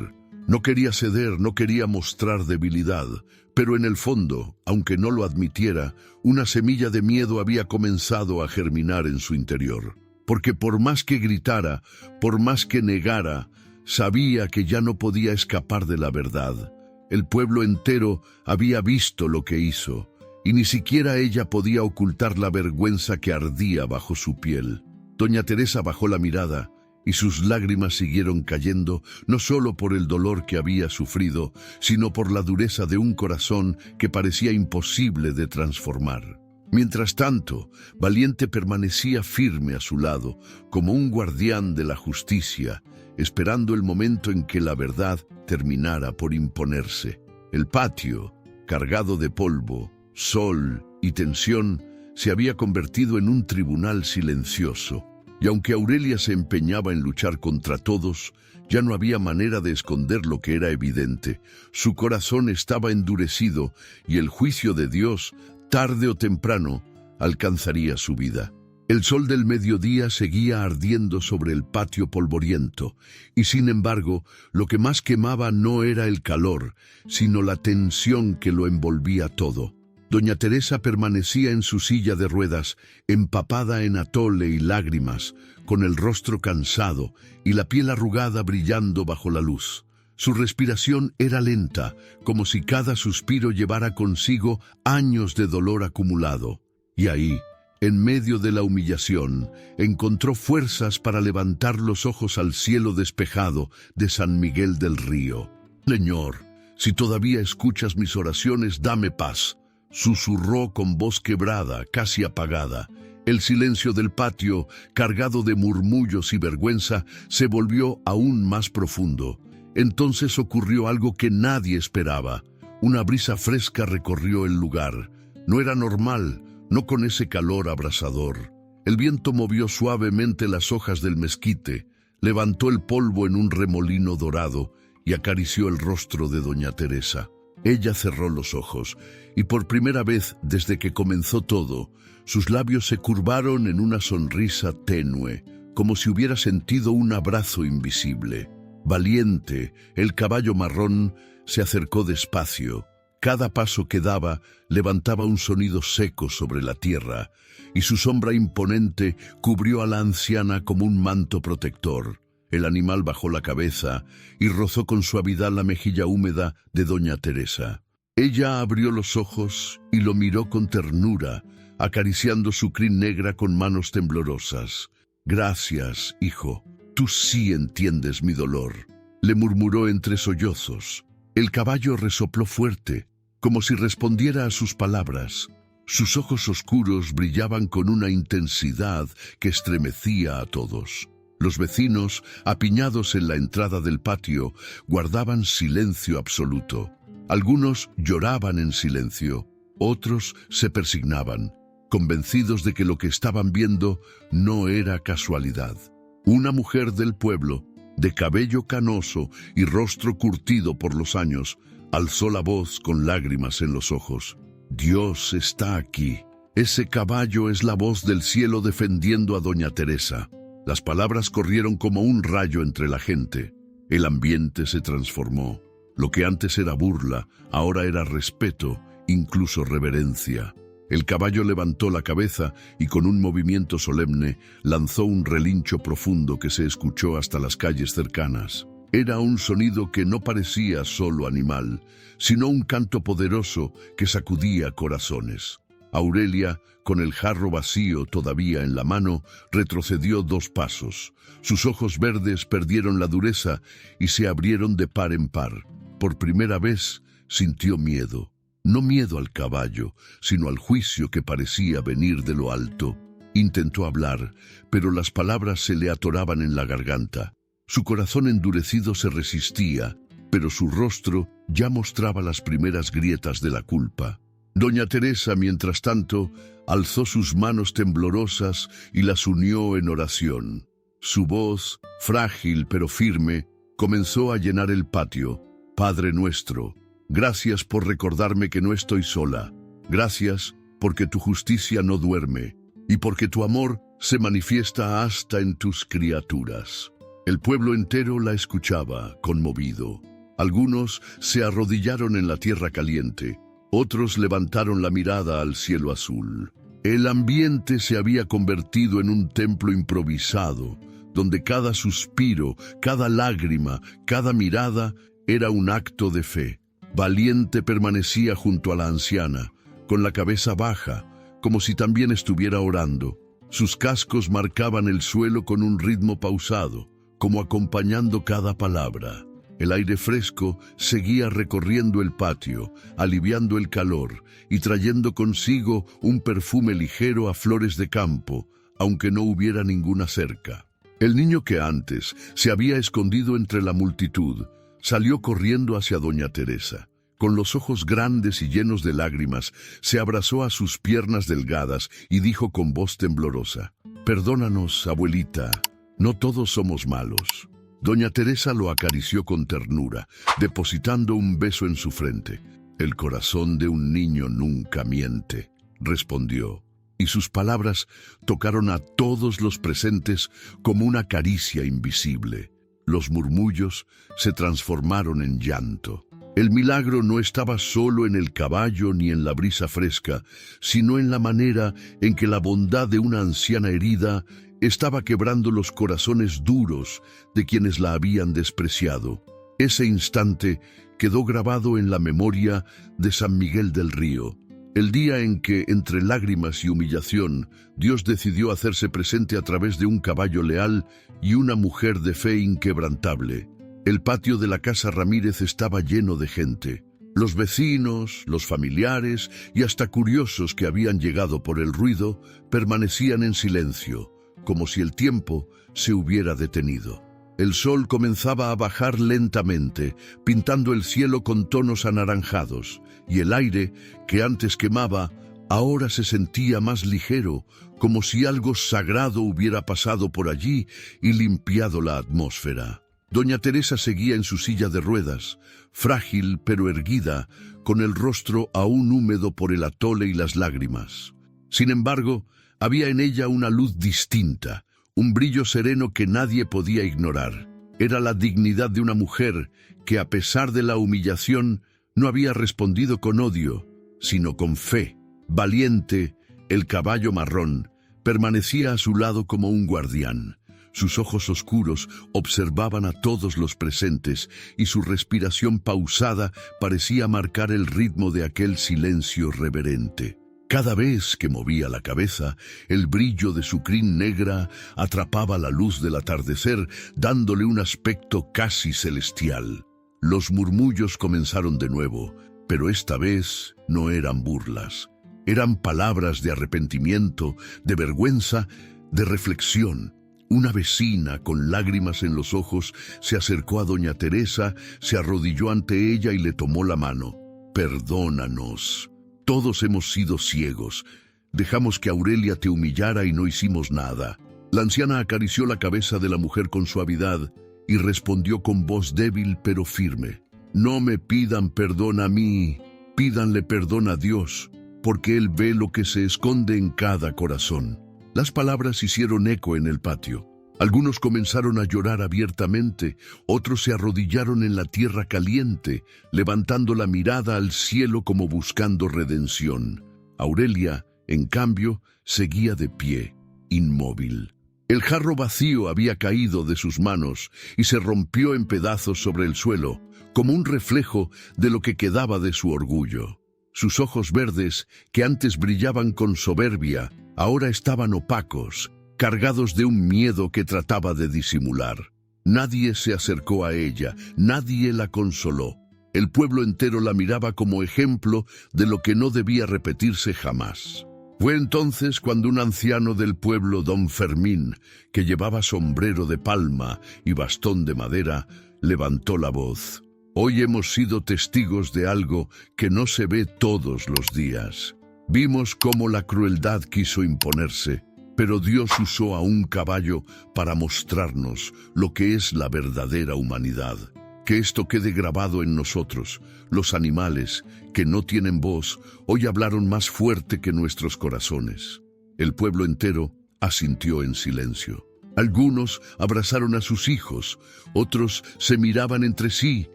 No quería ceder, no quería mostrar debilidad, pero en el fondo, aunque no lo admitiera, una semilla de miedo había comenzado a germinar en su interior. Porque por más que gritara, por más que negara, sabía que ya no podía escapar de la verdad. El pueblo entero había visto lo que hizo, y ni siquiera ella podía ocultar la vergüenza que ardía bajo su piel. Doña Teresa bajó la mirada, y sus lágrimas siguieron cayendo, no solo por el dolor que había sufrido, sino por la dureza de un corazón que parecía imposible de transformar. Mientras tanto, Valiente permanecía firme a su lado, como un guardián de la justicia, esperando el momento en que la verdad terminara por imponerse. El patio, cargado de polvo, sol y tensión, se había convertido en un tribunal silencioso. Y aunque Aurelia se empeñaba en luchar contra todos, ya no había manera de esconder lo que era evidente. Su corazón estaba endurecido y el juicio de Dios, tarde o temprano, alcanzaría su vida. El sol del mediodía seguía ardiendo sobre el patio polvoriento, y sin embargo, lo que más quemaba no era el calor, sino la tensión que lo envolvía todo. Doña Teresa permanecía en su silla de ruedas, empapada en atole y lágrimas, con el rostro cansado y la piel arrugada brillando bajo la luz. Su respiración era lenta, como si cada suspiro llevara consigo años de dolor acumulado. Y ahí, en medio de la humillación, encontró fuerzas para levantar los ojos al cielo despejado de San Miguel del Río. «Señor, si todavía escuchas mis oraciones, dame paz», susurró con voz quebrada, casi apagada. El silencio del patio, cargado de murmullos y vergüenza, se volvió aún más profundo. Entonces ocurrió algo que nadie esperaba. Una brisa fresca recorrió el lugar. No era normal, no con ese calor abrasador. El viento movió suavemente las hojas del mezquite, levantó el polvo en un remolino dorado y acarició el rostro de doña Teresa. Ella cerró los ojos, y por primera vez desde que comenzó todo, sus labios se curvaron en una sonrisa tenue, como si hubiera sentido un abrazo invisible. Valiente, el caballo marrón, se acercó despacio. Cada paso que daba levantaba un sonido seco sobre la tierra, y su sombra imponente cubrió a la anciana como un manto protector. El animal bajó la cabeza y rozó con suavidad la mejilla húmeda de doña Teresa. Ella abrió los ojos y lo miró con ternura, acariciando su crin negra con manos temblorosas. «Gracias, hijo, tú sí entiendes mi dolor», le murmuró entre sollozos. El caballo resopló fuerte, como si respondiera a sus palabras. Sus ojos oscuros brillaban con una intensidad que estremecía a todos. Los vecinos, apiñados en la entrada del patio, guardaban silencio absoluto. Algunos lloraban en silencio, otros se persignaban, convencidos de que lo que estaban viendo no era casualidad. Una mujer del pueblo, de cabello canoso y rostro curtido por los años, alzó la voz con lágrimas en los ojos. «Dios está aquí. Ese caballo es la voz del cielo defendiendo a doña Teresa». Las palabras corrieron como un rayo entre la gente. El ambiente se transformó. Lo que antes era burla, ahora era respeto, incluso reverencia. El caballo levantó la cabeza y con un movimiento solemne lanzó un relincho profundo que se escuchó hasta las calles cercanas. Era un sonido que no parecía solo animal, sino un canto poderoso que sacudía corazones. Aurelia, con el jarro vacío todavía en la mano, retrocedió 2 pasos. Sus ojos verdes perdieron la dureza y se abrieron de par en par. Por primera vez sintió miedo. No miedo al caballo, sino al juicio que parecía venir de lo alto. Intentó hablar, pero las palabras se le atoraban en la garganta. Su corazón endurecido se resistía, pero su rostro ya mostraba las primeras grietas de la culpa. Doña Teresa, mientras tanto, alzó sus manos temblorosas y las unió en oración. Su voz, frágil pero firme, comenzó a llenar el patio. «Padre nuestro, gracias por recordarme que no estoy sola. Gracias porque tu justicia no duerme y porque tu amor se manifiesta hasta en tus criaturas». El pueblo entero la escuchaba, conmovido. Algunos se arrodillaron en la tierra caliente. Otros levantaron la mirada al cielo azul. El ambiente se había convertido en un templo improvisado, donde cada suspiro, cada lágrima, cada mirada era un acto de fe. Valiente permanecía junto a la anciana, con la cabeza baja, como si también estuviera orando. Sus cascos marcaban el suelo con un ritmo pausado, como acompañando cada palabra. El aire fresco seguía recorriendo el patio, aliviando el calor y trayendo consigo un perfume ligero a flores de campo, aunque no hubiera ninguna cerca. El niño que antes se había escondido entre la multitud, salió corriendo hacia doña Teresa. Con los ojos grandes y llenos de lágrimas, se abrazó a sus piernas delgadas y dijo con voz temblorosa: «Perdónanos, abuelita, no todos somos malos». Doña Teresa lo acarició con ternura, depositando un beso en su frente. «El corazón de un niño nunca miente», respondió, y sus palabras tocaron a todos los presentes como una caricia invisible. Los murmullos se transformaron en llanto. El milagro no estaba solo en el caballo ni en la brisa fresca, sino en la manera en que la bondad de una anciana herida estaba quebrando los corazones duros de quienes la habían despreciado. Ese instante quedó grabado en la memoria de San Miguel del Río, el día en que, entre lágrimas y humillación, Dios decidió hacerse presente a través de un caballo leal y una mujer de fe inquebrantable. El patio de la casa Ramírez estaba lleno de gente. Los vecinos, los familiares y hasta curiosos que habían llegado por el ruido permanecían en silencio, como si el tiempo se hubiera detenido. El sol comenzaba a bajar lentamente, pintando el cielo con tonos anaranjados, y el aire, que antes quemaba, ahora se sentía más ligero, como si algo sagrado hubiera pasado por allí y limpiado la atmósfera. Doña Teresa seguía en su silla de ruedas, frágil pero erguida, con el rostro aún húmedo por el atole y las lágrimas. Sin embargo, había en ella una luz distinta, un brillo sereno que nadie podía ignorar. Era la dignidad de una mujer que, a pesar de la humillación, no había respondido con odio, sino con fe. Valiente, el caballo marrón permanecía a su lado como un guardián. Sus ojos oscuros observaban a todos los presentes y su respiración pausada parecía marcar el ritmo de aquel silencio reverente. Cada vez que movía la cabeza, el brillo de su crin negra atrapaba la luz del atardecer, dándole un aspecto casi celestial. Los murmullos comenzaron de nuevo, pero esta vez no eran burlas. Eran palabras de arrepentimiento, de vergüenza, de reflexión. Una vecina, con lágrimas en los ojos, se acercó a doña Teresa, se arrodilló ante ella y le tomó la mano. «Perdónanos. Todos hemos sido ciegos. Dejamos que Aurelia te humillara y no hicimos nada». La anciana acarició la cabeza de la mujer con suavidad y respondió con voz débil pero firme: «No me pidan perdón a mí, pídanle perdón a Dios, porque Él ve lo que se esconde en cada corazón». Las palabras hicieron eco en el patio. Algunos comenzaron a llorar abiertamente, otros se arrodillaron en la tierra caliente, levantando la mirada al cielo como buscando redención. Aurelia, en cambio, seguía de pie, inmóvil. El jarro vacío había caído de sus manos y se rompió en pedazos sobre el suelo, como un reflejo de lo que quedaba de su orgullo. Sus ojos verdes, que antes brillaban con soberbia, ahora estaban opacos, cargados de un miedo que trataba de disimular. Nadie se acercó a ella, nadie la consoló. El pueblo entero la miraba como ejemplo de lo que no debía repetirse jamás. Fue entonces cuando un anciano del pueblo, don Fermín, que llevaba sombrero de palma y bastón de madera, levantó la voz. «Hoy hemos sido testigos de algo que no se ve todos los días. Vimos cómo la crueldad quiso imponerse, pero Dios usó a un caballo para mostrarnos lo que es la verdadera humanidad. Que esto quede grabado en nosotros. Los animales, que no tienen voz, hoy hablaron más fuerte que nuestros corazones». El pueblo entero asintió en silencio. Algunos abrazaron a sus hijos, otros se miraban entre sí,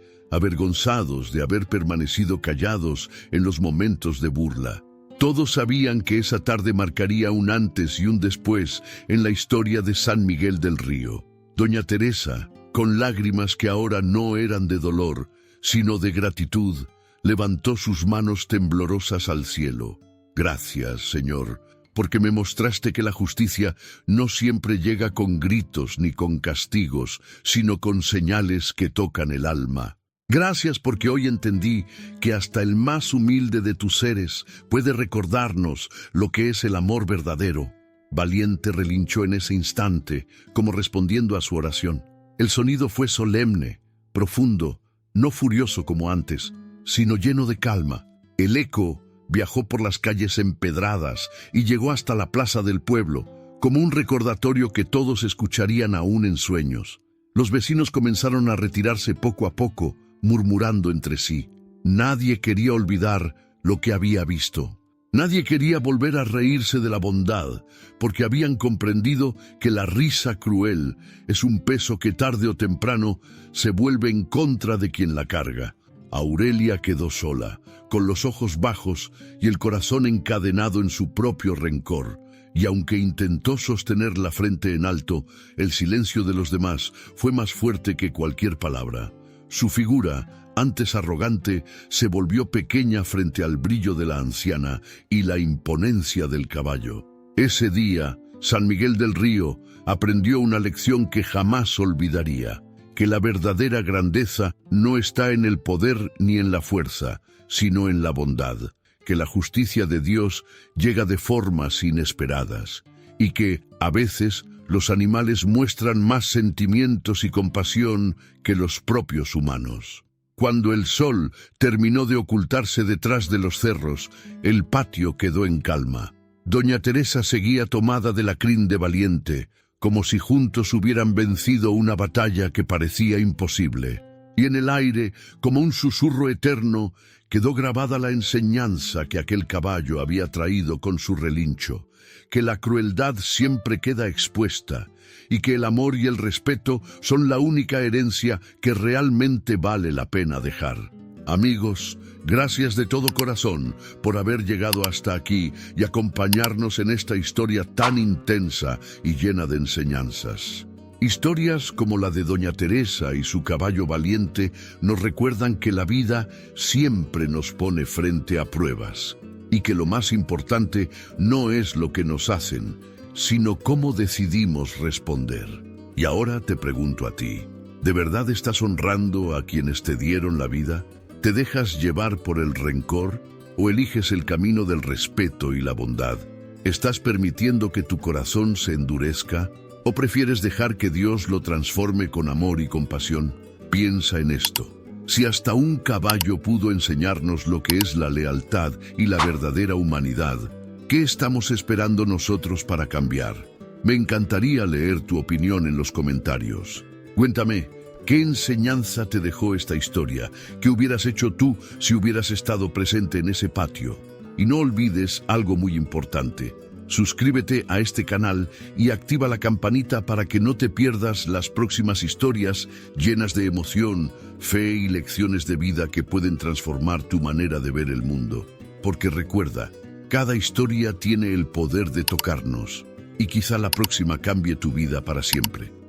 avergonzados de haber permanecido callados en los momentos de burla. Todos sabían que esa tarde marcaría un antes y un después en la historia de San Miguel del Río. Doña Teresa, con lágrimas que ahora no eran de dolor, sino de gratitud, levantó sus manos temblorosas al cielo. «Gracias, Señor, porque me mostraste que la justicia no siempre llega con gritos ni con castigos, sino con señales que tocan el alma. Gracias porque hoy entendí que hasta el más humilde de tus seres puede recordarnos lo que es el amor verdadero». Valiente relinchó en ese instante, como respondiendo a su oración. El sonido fue solemne, profundo, no furioso como antes, sino lleno de calma. El eco viajó por las calles empedradas y llegó hasta la plaza del pueblo, como un recordatorio que todos escucharían aún en sueños. Los vecinos comenzaron a retirarse poco a poco, murmurando entre sí. Nadie quería olvidar lo que había visto. Nadie quería volver a reírse de la bondad, porque habían comprendido que la risa cruel es un peso que tarde o temprano se vuelve en contra de quien la carga. Aurelia quedó sola, con los ojos bajos y el corazón encadenado en su propio rencor, y aunque intentó sostener la frente en alto, el silencio de los demás fue más fuerte que cualquier palabra. Su figura, antes arrogante, se volvió pequeña frente al brillo de la anciana y la imponencia del caballo. Ese día, San Miguel del Río aprendió una lección que jamás olvidaría: que la verdadera grandeza no está en el poder ni en la fuerza, sino en la bondad, que la justicia de Dios llega de formas inesperadas, y que, a veces, los animales muestran más sentimientos y compasión que los propios humanos. Cuando el sol terminó de ocultarse detrás de los cerros, el patio quedó en calma. Doña Teresa seguía tomada de la crin de valiente, como si juntos hubieran vencido una batalla que parecía imposible. Y en el aire, como un susurro eterno, quedó grabada la enseñanza que aquel caballo había traído con su relincho: que la crueldad siempre queda expuesta y que el amor y el respeto son la única herencia que realmente vale la pena dejar. Amigos, gracias de todo corazón por haber llegado hasta aquí y acompañarnos en esta historia tan intensa y llena de enseñanzas. Historias como la de Doña Teresa y su caballo valiente nos recuerdan que la vida siempre nos pone frente a pruebas, y que lo más importante no es lo que nos hacen, sino cómo decidimos responder. Y ahora te pregunto a ti, ¿de verdad estás honrando a quienes te dieron la vida? ¿Te dejas llevar por el rencor o eliges el camino del respeto y la bondad? ¿Estás permitiendo que tu corazón se endurezca ¿O prefieres dejar que Dios lo transforme con amor y compasión? Piensa en esto. Si hasta un caballo pudo enseñarnos lo que es la lealtad y la verdadera humanidad, ¿qué estamos esperando nosotros para cambiar? Me encantaría leer tu opinión en los comentarios. Cuéntame, ¿qué enseñanza te dejó esta historia? ¿Qué hubieras hecho tú si hubieras estado presente en ese patio? Y no olvides algo muy importante. Suscríbete a este canal y activa la campanita para que no te pierdas las próximas historias llenas de emoción, fe y lecciones de vida que pueden transformar tu manera de ver el mundo. Porque recuerda, cada historia tiene el poder de tocarnos y quizá la próxima cambie tu vida para siempre.